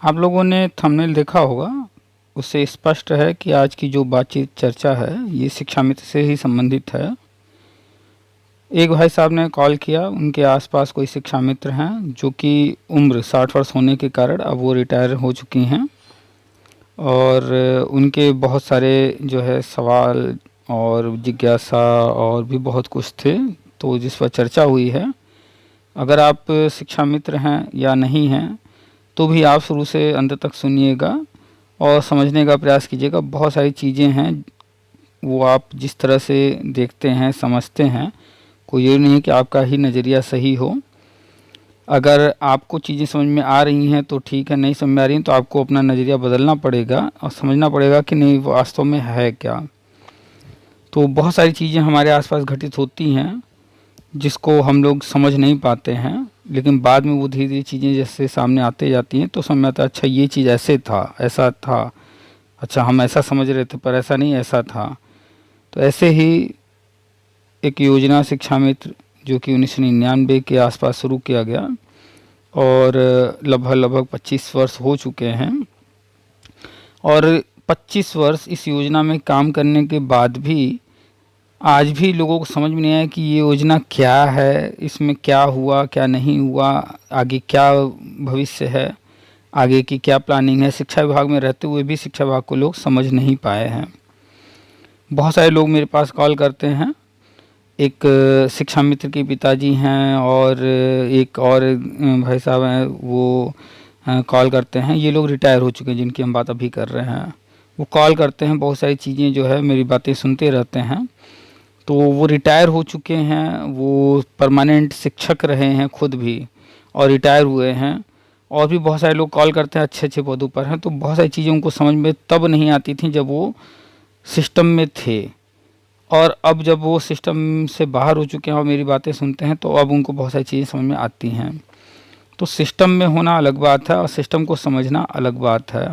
आप लोगों ने थंबनेल देखा होगा, उससे स्पष्ट है कि आज की जो बातचीत चर्चा है ये शिक्षा मित्र से ही संबंधित है। एक भाई साहब ने कॉल किया, उनके आसपास कोई शिक्षा मित्र हैं जो कि उम्र 60 वर्ष होने के कारण अब वो रिटायर हो चुकी हैं और उनके बहुत सारे जो है सवाल और जिज्ञासा और भी बहुत कुछ थे, तो जिस पर चर्चा हुई है। अगर आप शिक्षा मित्र हैं या नहीं हैं तो भी आप शुरू से अंत तक सुनिएगा और समझने का प्रयास कीजिएगा। बहुत सारी चीज़ें हैं वो आप जिस तरह से देखते हैं समझते हैं, कोई ये नहीं कि आपका ही नज़रिया सही हो। अगर आपको चीज़ें समझ में आ रही हैं तो ठीक है, नहीं समझ में आ रही हैं तो आपको अपना नज़रिया बदलना पड़ेगा और समझना पड़ेगा कि नहीं वास्तव में है क्या। तो बहुत सारी चीज़ें हमारे आसपास घटित होती हैं जिसको हम लोग समझ नहीं पाते हैं, लेकिन बाद में वो धीरे धीरे चीज़ें जैसे सामने आते जाती हैं तो समझ में आता है अच्छा ये चीज़ ऐसे था, ऐसा था, अच्छा हम ऐसा समझ रहे थे पर ऐसा नहीं, ऐसा था। तो ऐसे ही एक योजना शिक्षा मित्र जो कि 1999 के आसपास शुरू किया गया और लगभग 25 वर्ष हो चुके हैं और 25 वर्ष इस योजना में काम करने के बाद भी आज भी लोगों को समझ में नहीं आया कि ये योजना क्या है, इसमें क्या हुआ क्या नहीं हुआ, आगे क्या भविष्य है, आगे की क्या प्लानिंग है। शिक्षा विभाग में रहते हुए भी शिक्षा विभाग को लोग समझ नहीं पाए हैं। बहुत सारे लोग मेरे पास कॉल करते हैं। एक शिक्षा मित्र के पिताजी हैं और एक और भाई साहब हैं, वो कॉल करते हैं। ये लोग रिटायर हो चुके हैं जिनकी हम बात अभी कर रहे हैं। वो कॉल करते हैं, बहुत सारी चीज़ें जो है मेरी बातें सुनते रहते हैं। तो वो रिटायर हो चुके हैं, वो परमानेंट शिक्षक रहे हैं खुद भी और रिटायर हुए हैं। और भी बहुत सारे लोग कॉल करते हैं, अच्छे अच्छे पदों पर हैं। तो बहुत सारी चीज़ें उनको समझ में तब नहीं आती थी जब वो सिस्टम में थे, और अब जब वो सिस्टम से बाहर हो चुके हैं और मेरी बातें सुनते हैं तो अब उनको बहुत सारी चीज़ें समझ में आती हैं। तो सिस्टम में होना अलग बात है और सिस्टम को समझना अलग बात है।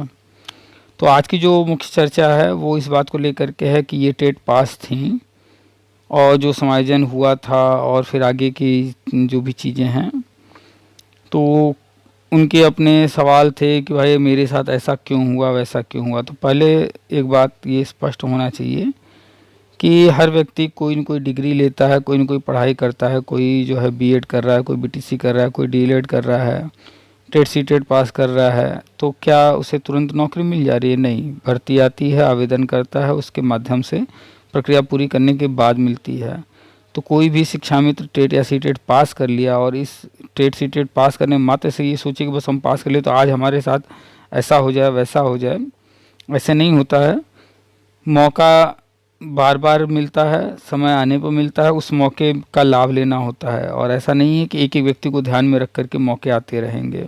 तो आज की जो मुख्य चर्चा है वो इस बात को लेकर के है कि ये टेट पास थी और जो समायोजन हुआ था और फिर आगे की जो भी चीज़ें हैं, तो उनके अपने सवाल थे कि भाई मेरे साथ ऐसा क्यों हुआ, वैसा क्यों हुआ। तो पहले एक बात ये स्पष्ट होना चाहिए कि हर व्यक्ति कोई न कोई डिग्री लेता है, कोई न कोई पढ़ाई करता है, कोई जो है बीएड कर रहा है, कोई बीटीसी कर रहा है, कोई डीएलएड कर रहा है, टेट सीटेट पास कर रहा है, तो क्या उसे तुरंत नौकरी मिल जा रही है? नहीं, भर्ती आती है, आवेदन करता है, उसके माध्यम से प्रक्रिया पूरी करने के बाद मिलती है। तो कोई भी शिक्षा मित्र टेट या सीटेट पास कर लिया और इस टेट सीटेट पास करने मात्र से ये सोचे कि बस हम पास कर लिए तो आज हमारे साथ ऐसा हो जाए वैसा हो जाए, ऐसे नहीं होता है। मौका बार बार मिलता है, समय आने पर मिलता है, उस मौके का लाभ लेना होता है और ऐसा नहीं है कि एक एक व्यक्ति को ध्यान में रख कर के मौके आते रहेंगे।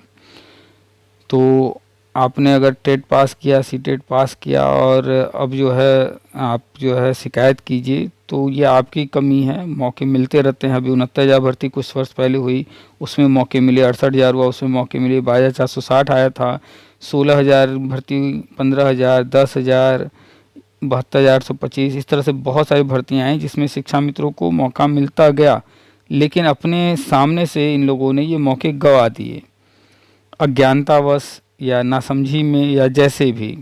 तो आपने अगर टेट पास किया, सीटेट पास किया और अब जो है आप जो है शिकायत कीजिए तो ये आपकी कमी है। मौके मिलते रहते हैं। अभी 69,000 भर्ती कुछ वर्ष पहले हुई, उसमें मौके मिले। 68,000 हुआ, उसमें मौके मिले। 22,460 आया था। 16,000 भर्ती, 15,000, 10,000, 72,825, इस तरह से बहुत सारी भर्तियाँ आई जिसमें शिक्षा मित्रों को मौका मिलता गया, लेकिन अपने सामने से इन लोगों ने ये मौके गंवा दिए, अज्ञानतावश या नासमझी में या जैसे भी।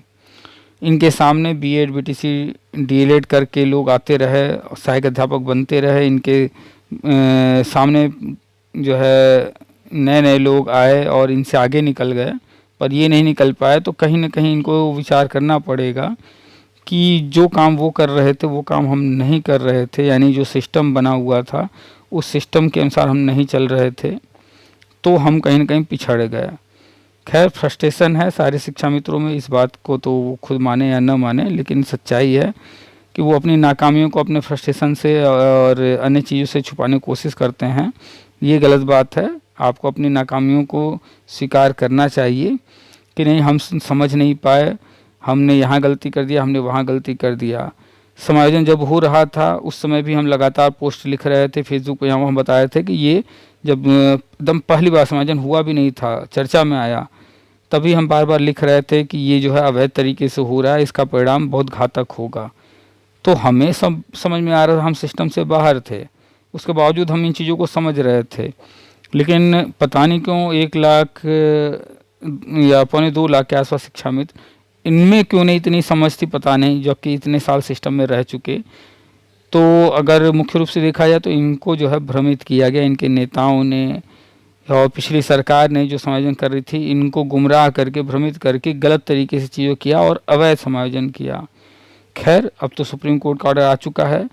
इनके सामने बीएड, बीटीसी, डीएलएड करके लोग आते रहे, सहायक अध्यापक बनते रहे। इनके सामने जो है नए नए लोग आए और इनसे आगे निकल गए, पर ये नहीं निकल पाए। तो कहीं ना कहीं इनको विचार करना पड़ेगा कि जो काम वो कर रहे थे वो काम हम नहीं कर रहे थे, यानी जो सिस्टम बना हुआ था उस सिस्टम के अनुसार हम नहीं चल रहे थे, तो हम कहीं ना कहीं पिछड़ गए। खैर, फ्रस्ट्रेशन है सारे शिक्षा मित्रों में, इस बात को तो वो खुद माने या न माने, लेकिन सच्चाई है कि वो अपनी नाकामियों को अपने फ्रस्ट्रेशन से और अन्य चीज़ों से छुपाने की कोशिश करते हैं। ये गलत बात है। आपको अपनी नाकामियों को स्वीकार करना चाहिए कि नहीं, हम समझ नहीं पाए, हमने यहाँ गलती कर दिया, हमने वहाँ गलती कर दिया। समायोजन जब हो रहा था उस समय भी हम लगातार पोस्ट लिख रहे थे फेसबुक पे, यहाँ हम बताए थे कि ये जब एकदम पहली बार समायोजन हुआ भी नहीं था, चर्चा में आया, तभी हम बार बार लिख रहे थे कि ये जो है अवैध तरीके से हो रहा है, इसका परिणाम बहुत घातक होगा। तो हमें सब समझ में आ रहा था, हम सिस्टम से बाहर थे, उसके बावजूद हम इन चीज़ों को समझ रहे थे। लेकिन पता नहीं क्यों 1 लाख या 1.25 लाख के आसपास शिक्षा मित्र, इनमें क्यों नहीं इतनी समझ थी पता नहीं, जबकि इतने साल सिस्टम में रह चुके। तो अगर मुख्य रूप से देखा जाए तो इनको जो है भ्रमित किया गया, इनके नेताओं ने और पिछली सरकार ने जो समायोजन कर रही थी, इनको गुमराह करके भ्रमित करके गलत तरीके से चीज़ों किया और अवैध समायोजन किया। खैर, अब तो सुप्रीम कोर्ट का ऑर्डर आ चुका है।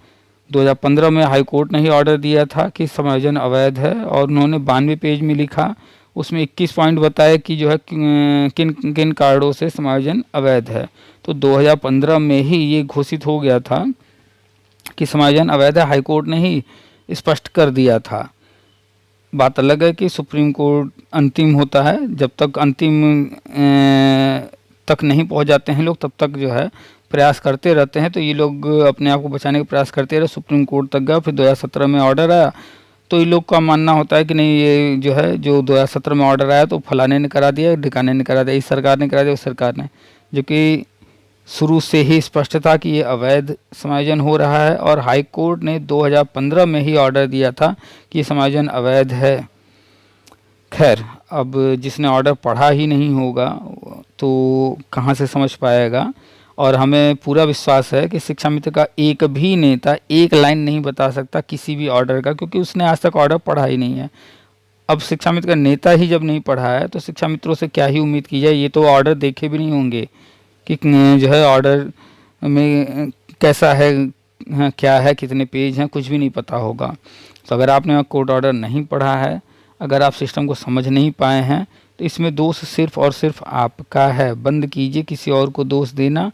2015 में हाई कोर्ट ने ही ऑर्डर दिया था कि समायोजन अवैध है, और उन्होंने 92 पेज में लिखा, उसमें 21 पॉइंट बताया कि जो है किन किन कारणों से समायोजन अवैध है। तो 2015 में ही ये घोषित हो गया था कि समायोजन अवैध है, हाई कोर्ट ने ही स्पष्ट कर दिया था। बात अलग है कि सुप्रीम कोर्ट अंतिम होता है, जब तक अंतिम तक नहीं पहुंच जाते हैं लोग, तब तक जो है प्रयास करते रहते हैं। तो ये लोग अपने आप को बचाने का प्रयास करते रहे, सुप्रीम कोर्ट तक गया, फिर 2017 में ऑर्डर आया। तो ये लोग का मानना होता है कि नहीं, ये जो है जो 2017 में ऑर्डर आया तो फलाने ने करा दिया, ढिकाने ने करा दिया, इस सरकार ने करा दिया, उस सरकार ने, जो कि शुरू से ही स्पष्ट था कि ये अवैध समायोजन हो रहा है। और हाई कोर्ट ने 2015 में ही ऑर्डर दिया था कि समायोजन अवैध है। खैर, अब जिसने ऑर्डर पढ़ा ही नहीं होगा तो कहाँ से समझ पाएगा। और हमें पूरा विश्वास है कि शिक्षा मित्र का एक भी नेता एक लाइन नहीं बता सकता किसी भी ऑर्डर का, क्योंकि उसने आज तक ऑर्डर पढ़ा ही नहीं है। अब शिक्षा मित्र का नेता ही जब नहीं पढ़ा है तो शिक्षा मित्रों से क्या ही उम्मीद की जाए। ये तो ऑर्डर देखे भी नहीं होंगे कि जो है ऑर्डर में कैसा है, क्या है, कितने पेज हैं, कुछ भी नहीं पता होगा। तो अगर आपने कोर्ट ऑर्डर नहीं पढ़ा है, अगर आप सिस्टम को समझ नहीं पाए हैं, तो इसमें दोष सिर्फ और सिर्फ आपका है। बंद कीजिए किसी और को दोष देना।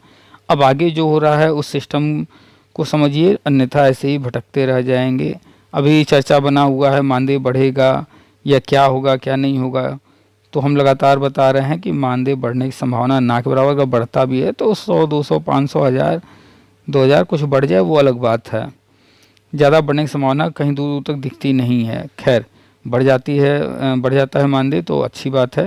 अब आगे जो हो रहा है उस सिस्टम को समझिए, अन्यथा ऐसे ही भटकते रह जाएंगे। अभी चर्चा बना हुआ है मानदेय बढ़ेगा या क्या होगा क्या नहीं होगा, तो हम लगातार बता रहे हैं कि मानदेय बढ़ने की संभावना ना के बराबर। अगर बढ़ता भी है तो 100, 200, 500, 1000, 2000 कुछ बढ़ जाए वो अलग बात है। ज़्यादा बढ़ने की संभावना कहीं दूर दूर तक दिखती नहीं है। खैर, बढ़ जाता है मानदेय तो अच्छी बात है,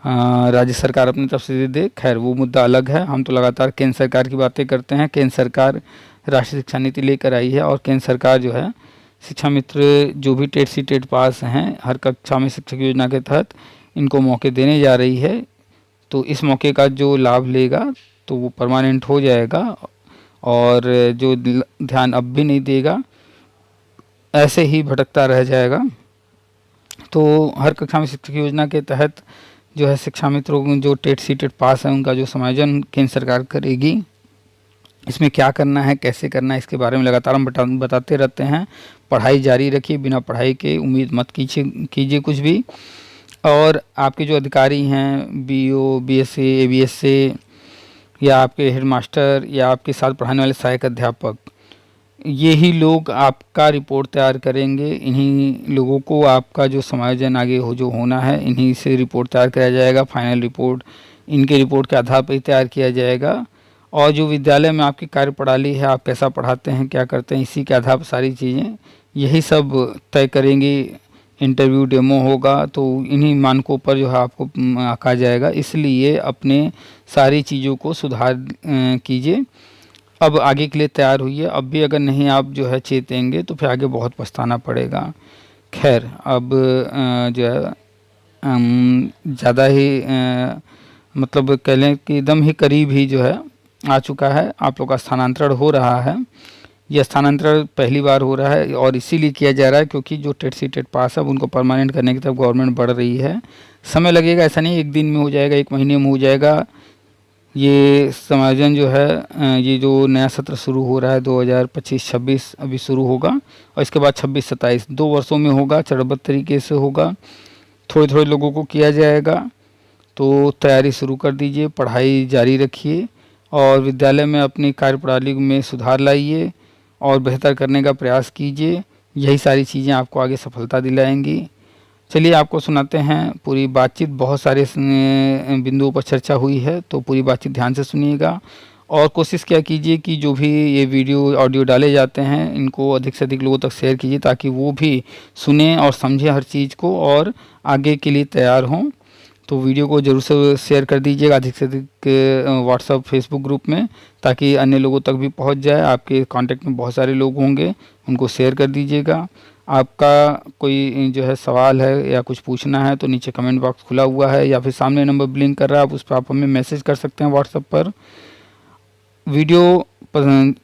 राज्य सरकार अपनी तरफ से दे। खैर, वो मुद्दा अलग है। हम तो लगातार केंद्र सरकार की बातें करते हैं। केंद्र सरकार राष्ट्रीय शिक्षा नीति लेकर आई है, और केंद्र सरकार जो है शिक्षा मित्र जो भी टेट सी टेट पास हैं हर कक्षा में शिक्षक योजना के तहत इनको मौके देने जा रही है। तो इस मौके का जो लाभ लेगा तो वो परमानेंट हो जाएगा, और जो ध्यान अब भी नहीं देगा ऐसे ही भटकता रह जाएगा। तो हर कक्षा में शिक्षक योजना के तहत जो है शिक्षा मित्रों को जो टेट सी टेट पास है उनका जो समायोजन केंद्र सरकार करेगी। इसमें क्या करना है, कैसे करना है, इसके बारे में लगातार हम बताते रहते हैं। पढ़ाई जारी रखिए, बिना पढ़ाई के उम्मीद मत कीजिए कुछ भी। और आपके जो अधिकारी हैं, बीओ, बीएसए, एबीएसए, या आपके हेडमास्टर या आपके साथ पढ़ाने वाले सहायक अध्यापक, यही लोग आपका रिपोर्ट तैयार करेंगे। इन्हीं लोगों को आपका जो समायोजन आगे जो होना है, इन्हीं से रिपोर्ट तैयार किया जाएगा। फाइनल रिपोर्ट इनके रिपोर्ट के आधार पर ही तैयार किया जाएगा। और जो विद्यालय में आपकी कार्यप्रणाली है, आप कैसा पढ़ाते हैं, क्या करते हैं, इसी के आधार पर सारी चीज़ें यही सब तय करेंगी। इंटरव्यू, डेमो होगा, तो इन्हीं मानकों पर जो है आपको आंका जाएगा। इसलिए अपने सारी चीज़ों को सुधार कीजिए। अब आगे के लिए तैयार हुई है। अब भी अगर नहीं आप जो है चेतेंगे तो फिर आगे बहुत पछताना पड़ेगा। खैर, अब जो है ज़्यादा ही मतलब कह लें कि एकदम ही करीब ही जो है आ चुका है। आप लोग का स्थानांतरण हो रहा है। यह स्थानांतरण पहली बार हो रहा है और इसीलिए किया जा रहा है क्योंकि जो टेट सी टेट पास है उनको परमानेंट करने की तरफ गवर्नमेंट बढ़ रही है। समय लगेगा, ऐसा नहीं एक दिन में हो जाएगा, एक महीने में हो जाएगा। ये समायोजन जो है, ये जो नया सत्र शुरू हो रहा है 2025-26 अभी शुरू होगा, और इसके बाद 26-27 2 वर्षों में होगा। चरणबद्ध तरीके से होगा, थोड़े थोड़े लोगों को किया जाएगा। तो तैयारी शुरू कर दीजिए, पढ़ाई जारी रखिए और विद्यालय में अपनी कार्यप्रणाली में सुधार लाइए और बेहतर करने का प्रयास कीजिए। यही सारी चीज़ें आपको आगे सफलता दिलाएंगी। चलिए आपको सुनाते हैं पूरी बातचीत। बहुत सारे बिंदुओं पर चर्चा हुई है, तो पूरी बातचीत ध्यान से सुनिएगा और कोशिश क्या कीजिए कि जो भी ये वीडियो ऑडियो डाले जाते हैं इनको अधिक से अधिक लोगों तक शेयर कीजिए, ताकि वो भी सुने और समझें हर चीज़ को और आगे के लिए तैयार हों। तो वीडियो को ज़रूर से शेयर कर दीजिएगा अधिक से अधिक व्हाट्सएप, फेसबुक ग्रुप में, ताकि अन्य लोगों तक भी पहुंच जाए। आपके कांटेक्ट में बहुत सारे लोग होंगे, उनको शेयर कर दीजिएगा। आपका कोई जो है सवाल है या कुछ पूछना है तो नीचे कमेंट बॉक्स खुला हुआ है, या फिर सामने नंबर ब्लिंक कर रहा है, आप उस पर आप हमें मैसेज कर सकते हैं व्हाट्सएप पर। वीडियो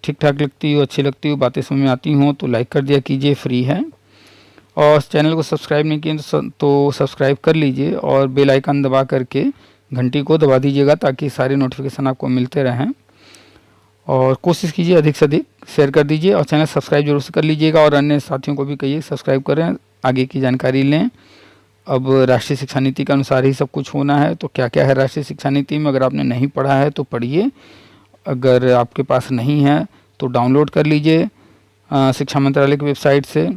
ठीक ठाक लगती हो, अच्छी लगती हो, बातें समझ में आती हों तो लाइक कर दिया कीजिए, फ्री है। और चैनल को सब्सक्राइब नहीं किए तो सब्सक्राइब कर लीजिए और बेल आइकन दबा करके घंटी को दबा दीजिएगा ताकि सारे नोटिफिकेशन आपको मिलते रहें। और कोशिश कीजिए अधिक से अधिक शेयर कर दीजिए और चैनल सब्सक्राइब जरूर से कर लीजिएगा, और अन्य साथियों को भी कहिए सब्सक्राइब करें, आगे की जानकारी लें। अब राष्ट्रीय शिक्षा नीति के अनुसार ही सब कुछ होना है, तो क्या क्या है राष्ट्रीय शिक्षा नीति में अगर आपने नहीं पढ़ा है तो पढ़िए, अगर आपके पास नहीं है तो डाउनलोड कर लीजिए शिक्षा मंत्रालय की वेबसाइट से,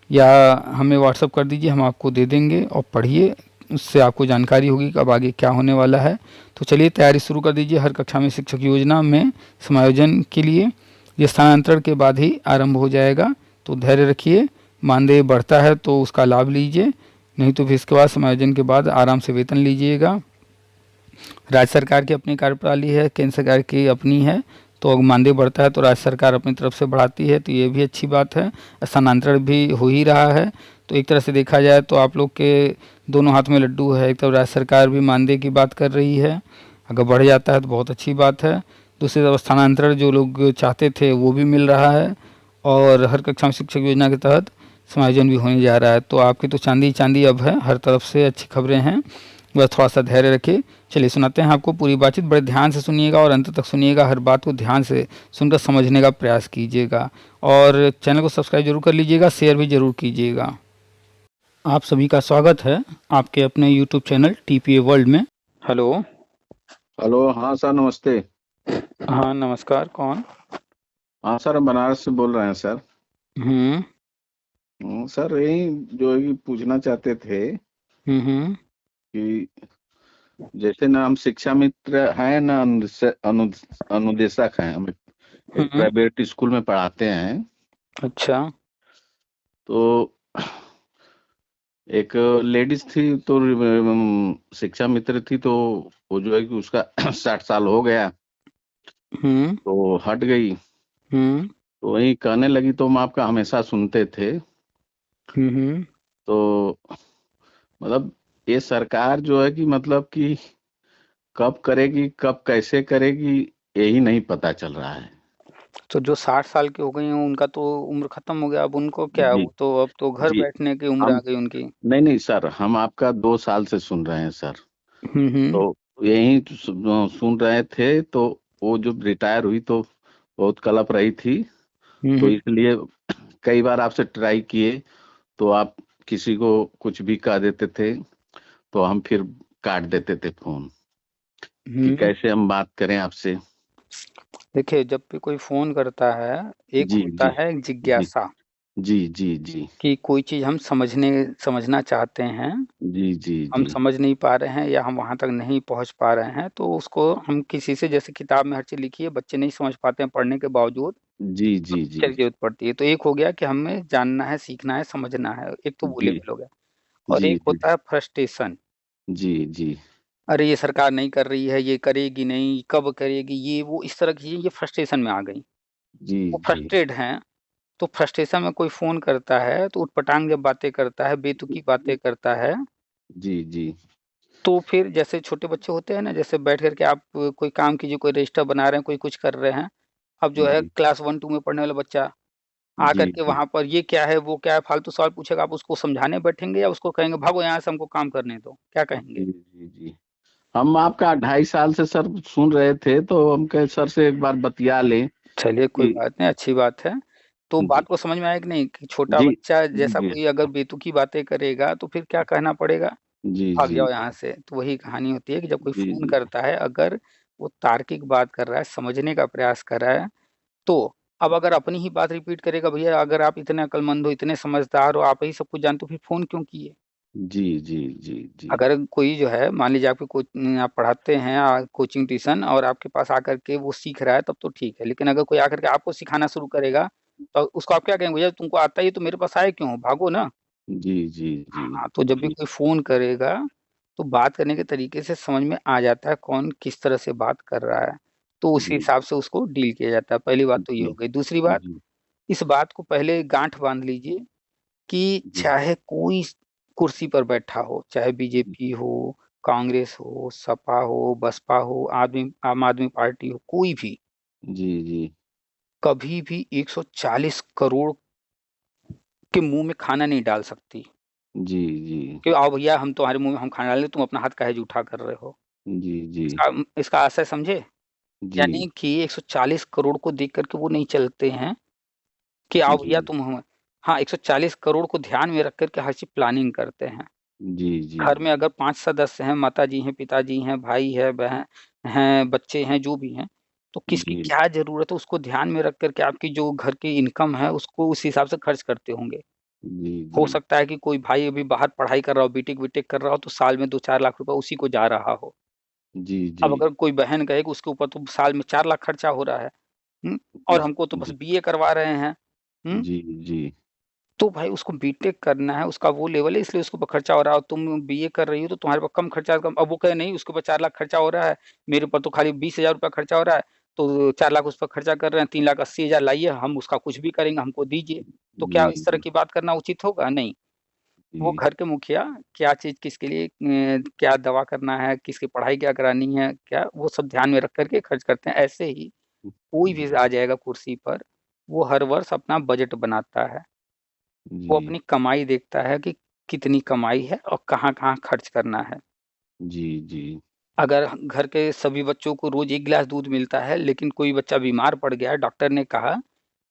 या हमें व्हाट्सअप कर दीजिए, हम आपको दे देंगे और पढ़िए, उससे आपको जानकारी होगी कि अब आगे क्या होने वाला है। तो चलिए तैयारी शुरू कर दीजिए। हर कक्षा में शिक्षक योजना में समायोजन के लिए ये स्थानांतरण के बाद ही आरंभ हो जाएगा, तो धैर्य रखिए। मानदेय बढ़ता है तो उसका लाभ लीजिए, नहीं तो फिर इसके बाद समायोजन के बाद आराम से वेतन लीजिएगा। राज्य सरकार की अपनी कार्यप्रणाली है, केंद्र सरकार की अपनी है, तो अगर मानदेय बढ़ता है तो राज्य सरकार अपनी तरफ से बढ़ाती है, तो ये भी अच्छी बात है। स्थानांतरण भी हो ही रहा है, तो एक तरह से देखा जाए तो आप लोग के दोनों हाथ में लड्डू है। एक तरफ राज्य सरकार भी मानदेय की बात कर रही है, अगर बढ़ जाता है तो बहुत अच्छी बात है। दूसरी तरफ स्थानांतरण जो लोग चाहते थे वो भी मिल रहा है, और हर कक्षा में शिक्षक योजना के तहत समायोजन भी होने जा रहा है। तो आपकी तो चांदी चांदी अब है, हर तरफ से अच्छी खबरें हैं, बस थोड़ा सा धैर्य रखिए। चलिए सुनाते हैं आपको पूरी बातचीत, बड़े ध्यान से सुनिएगा और अंत तक सुनिएगा, हर बात को ध्यान से सुनकर समझने का प्रयास कीजिएगा, और चैनल को सब्सक्राइब जरूर कर लीजिएगा, शेयर भी जरूर कीजिएगा। आप सभी का स्वागत है आपके अपने यूट्यूब चैनल टीपीए वर्ल्ड में। हेलो। हेलो, हाँ सर, नमस्ते। हाँ नमस्कार, कौन? हाँ सर, हम बनारस से बोल रहे हैं सर। हम्म सर, यही जो है कि पूछना चाहते थे हम्म कि जैसे ना हम शिक्षा मित्र हैं ना, अनुदेशक हैं, हम एक हम्म प्राइवेट स्कूल में पढ़ाते हैं। अच्छा। तो एक लेडीज थी, तो शिक्षा मित्र थी, तो वो जो है कि उसका 60 साल हो गया, हम्म तो हट गई। हम्म तो वही कहने लगी, तो हम आपका हमेशा सुनते थे। हम्म तो मतलब ये सरकार जो है कि मतलब कि कब करेगी, कब कैसे करेगी, यही नहीं पता चल रहा है। तो जो 60 साल के हो गई हैं उनका तो उम्र खत्म हो गया, अब उनको क्या, जी वो तो अब तो घर जी। बैठने की उम्र आ हम गई उनकी। नहीं नहीं सर, हम आपका 2 साल से सुन रहे हैं सर। हम्म तो यही सुन रहे थे, तो वो जो रिटायर हुई तो बहुत कलप रही थी, तो हम्म इसलिए कई बार आपसे ट्राई किए, तो आप किसी को कुछ भी कह देते थे, तो हम फिर काट देते थे फोन, कि हम्म कैसे हम बात करें आपसे। देखिए, जब भी कोई फोन करता है, एक जी होता जी है जी जिज्ञासा, जी जी जी कि कोई चीज हम समझना चाहते हैं, जी जी हम जी समझ नहीं पा रहे हैं या हम वहां तक नहीं पहुंच पा रहे हैं, तो उसको हम किसी से, जैसे किताब में हर चीज लिखी है, बच्चे नहीं समझ पाते हैं पढ़ने के बावजूद, जी तो जी जी टीचर की जरूरत पड़ती है। तो एक हो गया कि हमें जानना है, सीखना है, समझना है, एक तो वो जी लेवल हो गया। और जी एक जी होता है फ्रस्ट्रेशन, जी जी अरे ये सरकार नहीं कर रही है, ये करेगी नहीं, कब करेगी, ये वो, इस तरह की चीजें, ये फ्रस्ट्रेशन में आ गई। जी वो जी फ्रस्ट्रेट हैं, तो फ्रस्ट्रेशन में कोई फोन करता है तो उटपटांग जब बातें करता है, बेतुकी बातें करता है, जी जी तो फिर जैसे छोटे बच्चे होते हैं ना, जैसे बैठ करके आप कोई काम कीजिए, कोई रजिस्टर बना रहे हैं, कोई कुछ कर रहे हैं, अब जो है जी क्लास 1 2 में पढ़ने वाला बच्चा आकर जी के जी वहां पर ये क्या है वो क्या है फालतू सवाल पूछेगा, आप उसको समझाने बैठेंगे या उसको कहेंगे भागो यहाँ से, हमको काम करने दो, क्या कहेंगे? जी जी जी। हम आपका 2.5 साल से सर सुन रहे थे, तो हम कहे सर से एक बार बतिया लें चलिए कोई कि। बात नहीं, अच्छी बात है। तो जी बात को समझ में आया कि नहीं, कि छोटा जी बच्चा जैसा जी कोई अगर बेतुकी बातें करेगा तो फिर क्या कहना पड़ेगा? जी भाग जी जाओ यहाँ से। तो वही कहानी होती है कि जब कोई जी फ़ोन जी करता है, अगर वो तार्किक बात कर रहा है, समझने का प्रयास कर रहा है, तो अब अगर अपनी ही बात रिपीट करेगा, भैया अगर आप इतने अक्लमंद हो, इतने समझदार हो, आप ही सब कुछ जानते हो, फिर फ़ोन क्यों किए? जी जी जी जी अगर कोई जो है, मान लीजिए आपके आप पढ़ाते हैं कोचिंग ट्यूशन, और आपके पास आकर के वो सीख रहा है, तब तो ठीक है। लेकिन अगर कोई आकर के आपको सिखाना शुरू करेगा, तो उसको आप क्या कहेंगे? भैया तुमको आता ही है तो मेरे पास आए क्यों हो? भागो ना। जी जी जी हाँ, तो जब भी जी कोई फ़ोन करेगा, तो बात करने के तरीके से समझ में आ जाता है कौन किस तरह से बात कर रहा है। तो उसी जी हिसाब से उसको डील किया जाता है। पहली बात तो ये जी हो गई। दूसरी बात, जी इस बात को पहले गाँठ बाँध लीजिए कि जी चाहे कोई कुर्सी पर बैठा हो, चाहे जी बीजेपी हो, कांग्रेस हो, सपा हो, बसपा हो, आम आदमी पार्टी हो, कोई भी जी जी कभी भी 140 करोड़ के मुंह में खाना नहीं डाल सकती जी जी कि आओ भैया हम तुम्हारे मुंह में हम खाना डालें, तुम अपना हाथ काहे जूठा कर रहे हो। जी जी इसका इसका आशय समझे। जी यानी कि 140 करोड़ को देख करके वो नहीं चलते हैं कि आओ भैया जी तुम हम, हाँ 140 करोड़ को ध्यान में रख करके हर चीज प्लानिंग करते हैं। जी जी घर में अगर 5 सदस्य हैं, माता जी हैं, पिताजी हैं, भाई है, बहन हैं, बच्चे हैं, जो भी हैं, तो किसकी जी क्या जरूरत है उसको ध्यान में रख करके आपकी जो घर की इनकम है उसको उस हिसाब से खर्च करते होंगे। जी हो जी सकता है कि कोई भाई अभी बाहर पढ़ाई कर रहा हो, बीटेक वीटेक कर रहा हो, तो साल में 2-4 लाख रुपए उसी को जा रहा हो। जी अब जी अगर कोई बहन कहे कि उसके ऊपर तो साल में 4 लाख खर्चा हो रहा है, और हमको तो बस जी बीए करवा रहे हैं, हम्म, जी जी तो भाई उसको बीटेक करना है, उसका वो लेवल है, इसलिए उसके ऊपर खर्चा हो रहा है। तुम बीए कर रही हो तो तुम्हारे पास कम खर्चा कम, अब वो कहे नहीं उसके ऊपर 4 लाख खर्चा हो रहा है, मेरे ऊपर तो खाली 20,000 रुपया खर्चा हो रहा है, तो 4 लाख उस पर खर्चा कर रहे हैं, 3,80,000 लाइए, हम उसका कुछ भी करेंगे, हमको दीजिए। तो क्या इस तरह जी की बात करना उचित होगा? नहीं। वो जी घर के मुखिया क्या चीज किसके लिए, क्या दवा करना है, किसकी पढ़ाई क्या करानी है, क्या वो सब ध्यान में रख करके खर्च करते हैं। ऐसे ही कोई भी आ जाएगा कुर्सी पर, वो हर वर्ष अपना बजट बनाता है, वो जी अपनी कमाई देखता है कि कितनी कमाई है और कहाँ कहाँ खर्च करना है। जी जी अगर घर के सभी बच्चों को रोज 1 गिलास दूध मिलता है, लेकिन कोई बच्चा बीमार पड़ गया है, डॉक्टर ने कहा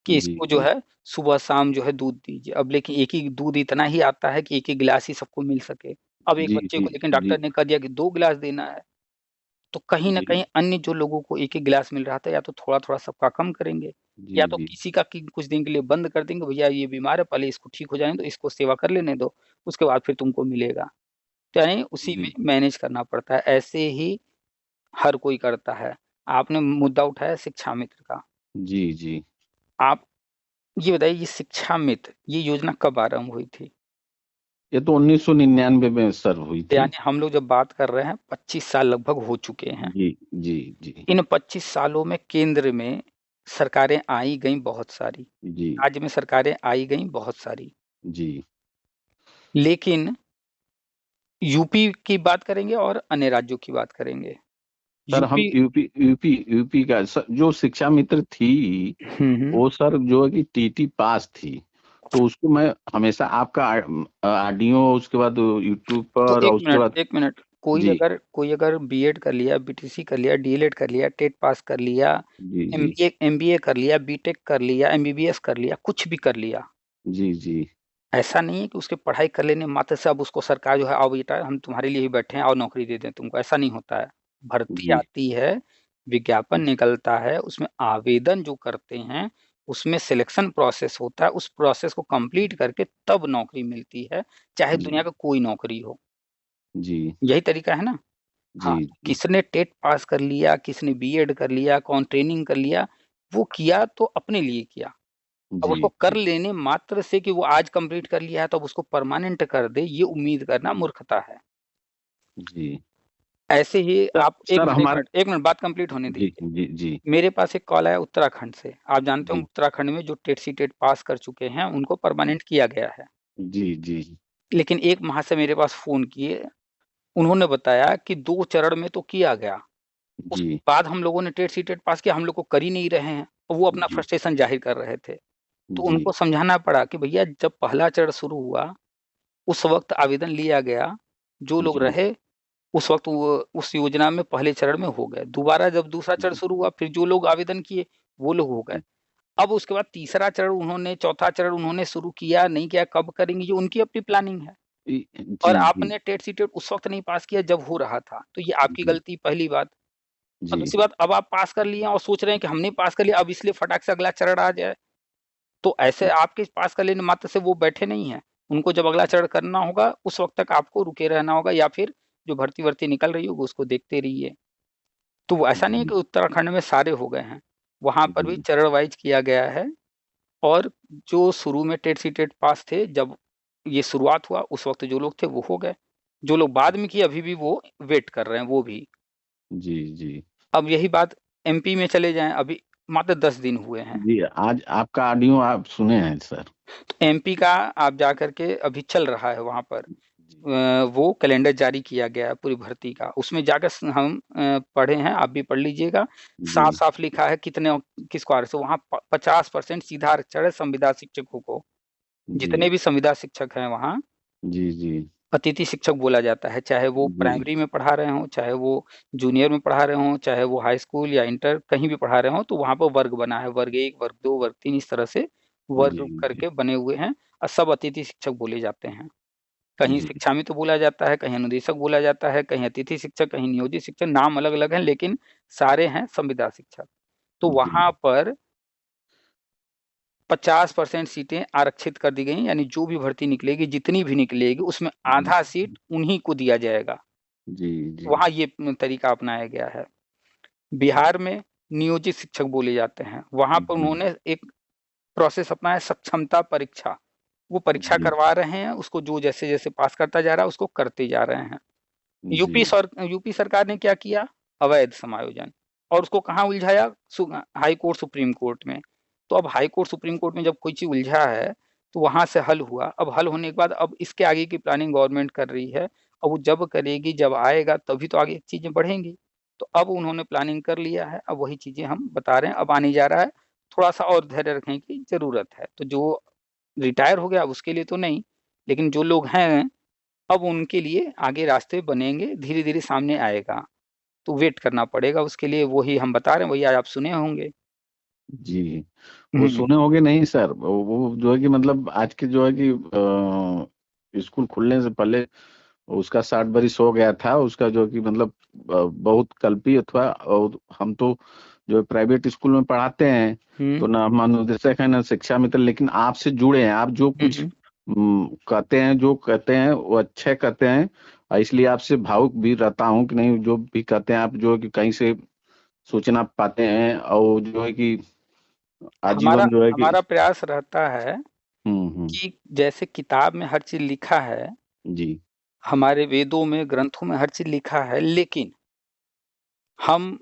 कि जी इसको जो जी है सुबह शाम जो है दूध दीजिए, अब लेकिन एक ही दूध इतना ही आता है कि एक ही गिलास ही सबको मिल सके। अब एक जी बच्चे जी को लेकिन जी डॉक्टर ने कह दिया कि 2 गिलास देना है, तो कहीं न जी कहीं अन्य जो लोगों को एक-एक गिलास मिल रहा था, या तो थोड़ा-थोड़ा सबका कम करेंगे, जी या तो जी किसी का कि कुछ दिन के लिए बंद कर देंगे, भैया ये बीमार है, पहले इसको ठीक हो जाने दो, इसको सेवा कर लेने दो, उसके बाद फिर तुमको मिलेगा। तो यानी उसी में जी मैनेज करना पड़ता है, ऐसे ही हर कोई करता है। आपने मुद्दा उठाया शिक्षा मित्र का, जी जी आप ये बताइए ये शिक्षा मित्र, ये योजना कब आरंभ हुई थी? ये तो 1999 में सर्व हुई थी। यानी हम लोग जब बात कर रहे हैं 25 साल लगभग हो चुके हैं। जी जी जी इन 25 सालों में केंद्र में सरकारें आई गईं बहुत सारी, जी राज्य में सरकारें आई गईं बहुत सारी, जी लेकिन यूपी की बात करेंगे और अन्य राज्यों की बात करेंगे। सर हम यूपी, यूपी का सर, जो शिक्षा मित्र थी हम्म, वो सर जो है कि टीटी पास थी। तो उसको मैं हमेशा आपका ऑडियो उसके बाद यूट्यूब तो पर और उसके बाद। एक मिनट, जी कोई अगर बीएड कर लिया, बीटीसी कर लिया, डीएलएड कर लिया, टेट पास कर लिया, जी जी एमबीए कर लिया, बीटेक कर लिया, एमबीबीएस कर लिया, कुछ भी कर लिया, जी जी ऐसा नहीं है कि उसके पढ़ाई कर लेने मात्र से अब उसको सरकार जो है आओ बेटा हम तुम्हारे लिए ही बैठे हैं, आओ नौकरी दे दें तुमको, ऐसा नहीं होता है। भर्ती जी आती है, विज्ञापन निकलता है, उसमें आवेदन जो करते हैं, उसमें सिलेक्शन प्रोसेस होता है, उस प्रोसेस को कंप्लीट करके तब नौकरी मिलती है, चाहे दुनिया जी का कोई नौकरी हो। जी यही तरीका है ना। जी हाँ, जी किसने टेट पास कर लिया, किसने बीएड कर लिया, कौन ट्रेनिंग कर लिया, वो किया तो अपने लिए किया। अब जी उसको कर जी लेने मात्र से कि वो आज कंप्लीट कर लिया है तो अब उसको परमानेंट कर दे, ये उम्मीद करना मूर्खता है। जी ऐसे ही सर आप सर हमारा। एक मिनट बात कंप्लीट होने जी दीजिए। जी जी मेरे पास एक कॉल आया उत्तराखंड से। आप जानते हो जी उत्तराखंड में जो टेट सी टेट पास कर चुके हैं उनको परमानेंट किया गया है। जी जी लेकिन एक महाशय मेरे पास फ़ोन किए, उन्होंने बताया कि 2 चरण में तो किया गया। उसके जी बाद हम लोगों ने टेट सी टेट पास किया, हम लोग को कर ही नहीं रहे हैं। और वो अपना जी फ्रस्ट्रेशन ज़ाहिर कर रहे थे। तो जी उनको समझाना पड़ा कि भैया जब पहला चरण शुरू हुआ, उस वक़्त आवेदन लिया गया, जो लोग जी रहे उस वक़्त वो उस योजना में पहले चरण में हो गए। दोबारा जब दूसरा चरण शुरू हुआ, फिर जो लोग आवेदन किए, वो लोग हो गए। अब उसके बाद तीसरा चरण उन्होंने, चौथा चरण उन्होंने शुरू किया, नहीं किया, कब करेंगे, ये उनकी अपनी प्लानिंग है। जी और जी आपने टेट सी टेट उस वक़्त नहीं पास किया जब हो रहा था, तो ये आपकी जी गलती पहली बात। और जी दूसरी बात, अब आप पास कर लिए हैं और सोच रहे हैं कि हमने पास कर लिया, अब इसलिए फटाक से अगला चरण आ जाए। तो ऐसे आपके पास कर लेने मात्र से वो बैठे नहीं हैं। उनको जब अगला चरण करना होगा, उस वक़्त तक आपको रुके रहना होगा, या फिर जो भर्ती-वर्ती निकल रही होगी उसको देखते रहिए। तो वो ऐसा नहीं है जी कि उत्तराखंड में सारे हो गए हैं, वहाँ पर भी जी चरण वाइज़ किया गया है। और जो शुरू में टेट सी टेट पास थे, जब ये शुरुआत हुआ उस वक़्त जो लोग थे वो हो गए। जो लोग बाद में किए अभी भी वो वेट कर रहे हैं वो भी। जी जी अब यही बात एमपी में चले जाएँ, अभी मात्र 10 दिन हुए हैं। जी, आज आपका ऑडियो आप सुने हैं सर। तो एमपी का आप जा करके अभी चल रहा है वहाँ पर, जी वो कैलेंडर जारी किया गया है पूरी भर्ती का, उसमें जाकर हम पढ़े हैं, आप भी पढ़ लीजिएगा। जी साफ साफ लिखा है कितने किसको आरक्षण, वहाँ 50% सीधा आरक्षण है संविदा शिक्षकों को। जी जितने भी संविदा शिक्षक हैं वहाँ जी जी अतिथि शिक्षक बोला जाता है, चाहे वो जी प्राइमरी में पढ़ा रहे हों, चाहे वो जूनियर में पढ़ा रहे हों, चाहे वो हाई स्कूल या इंटर कहीं भी पढ़ा रहे हों, तो वहाँ पर वर्ग बना है, वर्ग 1, वर्ग 2, वर्ग 3, इस तरह से जी वर्ग जी करके बने हुए हैं और सब अतिथि शिक्षक बोले जाते हैं। कहीं जी शिक्षा में तो बोला जाता है, कहीं अनुदेशक बोला जाता है, कहीं अतिथि शिक्षक, कहीं नियोजित शिक्षक, नाम अलग-अलग हैं लेकिन सारे हैं संविदा शिक्षक। तो जी वहाँ पर 50% सीटें आरक्षित कर दी गई, यानी जो भी भर्ती निकलेगी, जितनी भी निकलेगी, उसमें जी आधा सीट उन्हीं को दिया जाएगा। जी जी वहाँ ये तरीका अपनाया गया है। बिहार में नियोजित शिक्षक बोले जाते हैं, वहाँ पर जी उन्होंने एक प्रोसेस अपनाया सक्षमता परीक्षा। वो परीक्षा जी करवा रहे हैं, उसको जो जैसे-जैसे पास करता जा रहा है, उसको करते जा रहे हैं। जी यूपी सरकार ने क्या किया? अवैध समायोजन, और उसको कहाँ उलझाया? हाई कोर्ट, सुप्रीम कोर्ट में। तो अब हाई कोर्ट, सुप्रीम कोर्ट में जब कोई चीज़ उलझा है, तो वहाँ से हल हुआ। अब हल होने के बाद अब इसके आगे की प्लानिंग गवर्नमेंट कर रही है, और वो जब करेगी, जब आएगा तभी तो आगे चीज़ें बढ़ेंगी। तो अब उन्होंने प्लानिंग कर लिया है, अब वही चीज़ें हम बता रहे हैं, अब आने जा रहा है। थोड़ा-सा और धैर्य रखने की ज़रूरत है। तो जो रिटायर हो गया, अब उसके लिए तो नहीं, लेकिन जो लोग हैं अब उनके लिए आगे रास्ते बनेंगे, धीरे-धीरे सामने आएगा। तो वेट करना पड़ेगा उसके लिए, वही हम बता रहे हैं, वही आज आप सुने होंगे। जी। वो हुँ, सुने होंगे नहीं सर, वो जो है कि मतलब आज के जो है कि स्कूल खुलने से पहले उसका 60 बरिस हो गया था, उसका जो कि मतलब बहुत कल्पित था। और हम तो जो प्राइवेट स्कूल में पढ़ाते हैं, हुँ, तो ना हम अनुदेशक है ना शिक्षा मित्र, लेकिन आपसे जुड़े हैं, आप जो हुँ, कुछ हुँ। कहते हैं, जो कहते हैं वो अच्छे कहते हैं। और इसलिए आपसे भावुक भी रहता हूँ कि नहीं, जो भी कहते हैं आप जो है कि कहीं से सूचना पाते हैं, और जो है कि हमारा आजीवन जो है कि। हमारा प्रयास रहता है हम्म। कि जैसे किताब में हर चीज़ लिखा है, जी हमारे वेदों में, ग्रंथों में हर चीज़ लिखा है, लेकिन हम,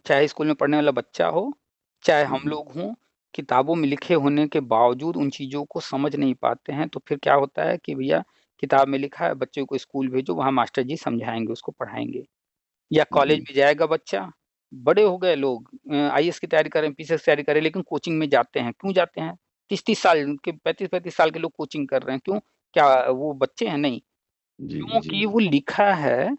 चाहे स्कूल में पढ़ने वाला बच्चा हो, चाहे हम जी लोग हों, किताबों में लिखे होने के बावजूद उन चीज़ों को समझ नहीं पाते हैं। तो फिर क्या होता है कि भैया किताब में लिखा है, बच्चे को स्कूल भेजो, वहाँ मास्टर जी समझाएँगे, उसको पढ़ाएँगे। या कॉलेज जी में जाएगा बच्चा, बड़े हो गए लोग, आईएएस की तैयारी कर रहे हैं, पीसीएस की तैयारी कर रहे हैं, लेकिन कोचिंग में जाते हैं। क्यों जाते हैं? 30-30 साल के, 35-35 साल के लोग कोचिंग कर रहे हैं, क्यों? क्या वो बच्चे हैं? नहीं, जी जी क्योंकि वो लिखा है,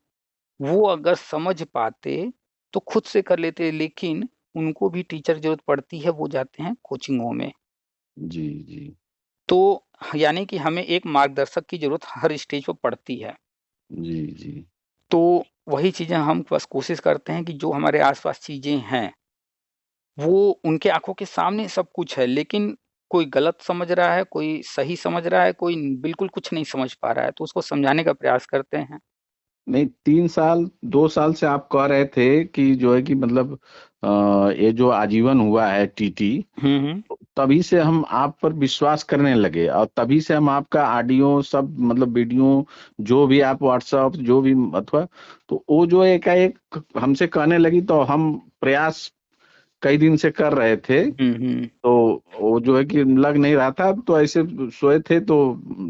वो अगर समझ पाते, तो खुद से कर लेते, लेकिन उनको भी टीचर की ज़रूरत पड़ती है, वो जाते हैं कोचिंगों में। जी जी तो यानी कि हमें एक मार्गदर्शक की ज़रूरत हर स्टेज पे पड़ती है। जी जी तो वही चीज़ें हम बस कोशिश करते हैं कि जो हमारे आस-पास चीज़ें हैं, वो उनके आँखों के सामने सब कुछ है, लेकिन कोई गलत समझ रहा है, कोई सही समझ रहा है, कोई बिल्कुल कुछ नहीं समझ पा रहा है, तो उसको समझाने का प्रयास करते हैं। नहीं, 3 साल 2 साल से आप कह रहे थे कि जो है कि मतलब ये जो आजीवन हुआ है टीटी, हुँ, हुँ। तभी से हम आप पर विश्वास करने लगे, और तभी से हम आपका ऑडियो सब मतलब वीडियो जो भी आप व्हाट्सएप जो भी अथवा, तो वो जो एकाएक हमसे कहने लगी, तो हम प्रयास कई दिन से कर रहे थे। हुँ, हुँ। तो वो जो है कि लग नहीं रहा था, तो ऐसे सोए थे तो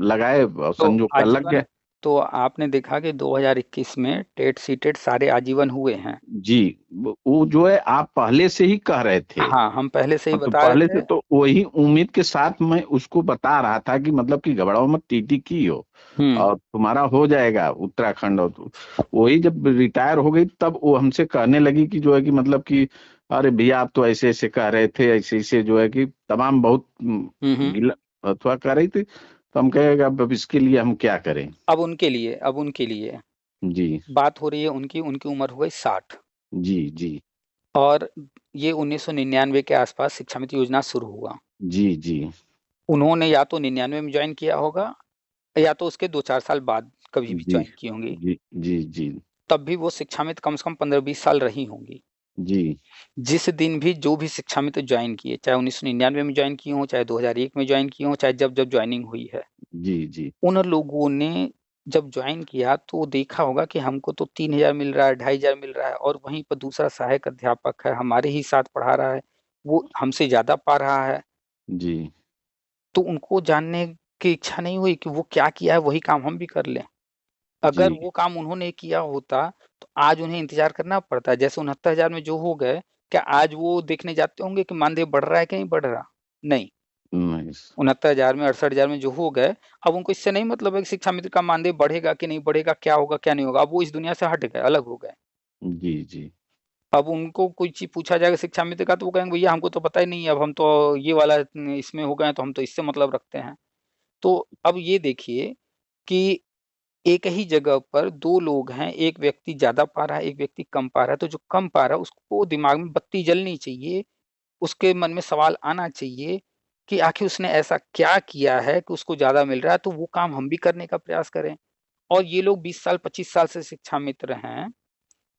लगाए, और तो संजोग का लग आजीवन, गया। तो आपने देखा कि 2021 में टेट सीटेट सारे आजीवन हुए हैं। जी, वो जो है आप पहले से ही कह रहे थे। हाँ, हम पहले से ही हाँ, तो बता रहे पहले से थे। तो वही उम्मीद के साथ मैं उसको बता रहा था कि मतलब कि घबराओ मत, टीटी की हो हुँ, और तुम्हारा हो जाएगा उत्तराखंड। और तो वही जब रिटायर हो गई, तब वो हमसे कहने लगी कि जो है कि मतलब कि अरे भैया, आप तो ऐसे ऐसे कह रहे थे, ऐसे ऐसे जो है कि तमाम बहुत हुँ, हुँ। गिला अथवा कर रही थी। तो हम कहेगा अब इसके लिए हम क्या करें। अब उनके लिए जी बात हो रही है उनकी, उनकी उम्र हो गई 60, जी जी और ये 1999 के आसपास शिक्षा मित्र योजना शुरू हुआ। जी जी उन्होंने या तो 99 में जॉइन किया होगा, या तो उसके 2-4 साल बाद कभी भी जी जॉइन की होंगी। जी जी जी तब भी वो शिक्षा मित्र कम से कम 15-20 साल रही होंगी। जी जिस दिन भी जो भी शिक्षा मित्र जॉइन किए, चाहे 1999 में जॉइन किए हों, चाहे 2001 में जॉइन किए हों, चाहे जब-जब जॉइनिंग हुई है, जी जी उन लोगों ने जब जॉइन किया तो देखा होगा कि हमको तो 3000 मिल रहा है, 2500 मिल रहा है, और वहीं पर दूसरा सहायक अध्यापक है, हमारे ही साथ पढ़ा रहा है, वो हमसे ज़्यादा पा रहा है, जी, तो उनको जानने की इच्छा नहीं हुई कि वो क्या किया है, वही काम हम भी कर लें। अगर जी, वो काम उन्होंने किया होता, तो आज उन्हें इंतज़ार करना पड़ता है। जैसे 69,000 में जो हो गए, क्या आज वो देखने जाते होंगे कि मानदेय बढ़ रहा है कि नहीं बढ़ रहा? नहीं। नाइस। 69,000 में 68,000 में जो हो गए, अब उनको इससे नहीं मतलब है कि शिक्षा मित्र का मानदेय बढ़ेगा कि नहीं बढ़ेगा, क्या होगा, क्या नहीं होगा। अब वो इस दुनिया से हट गए, अलग हो गए। जी, जी, अब उनको कोई चीज़ पूछा जाएगा शिक्षा मित्र का, तो वो कहेंगे भैया हमको तो पता ही नहीं है, अब हम तो ये वाला इसमें हो गए हैं, तो हम तो इससे मतलब रखते हैं। तो अब ये देखिए कि एक ही जगह पर 2 लोग हैं, एक व्यक्ति ज़्यादा पा रहा है, एक व्यक्ति कम पा रहा है, तो जो कम पा रहा है उसको दिमाग में बत्ती जलनी चाहिए, उसके मन में सवाल आना चाहिए कि आखिर उसने ऐसा क्या किया है कि उसको ज़्यादा मिल रहा है, तो वो काम हम भी करने का प्रयास करें। और ये लोग 20 साल, 25 साल से शिक्षा मित्र हैं,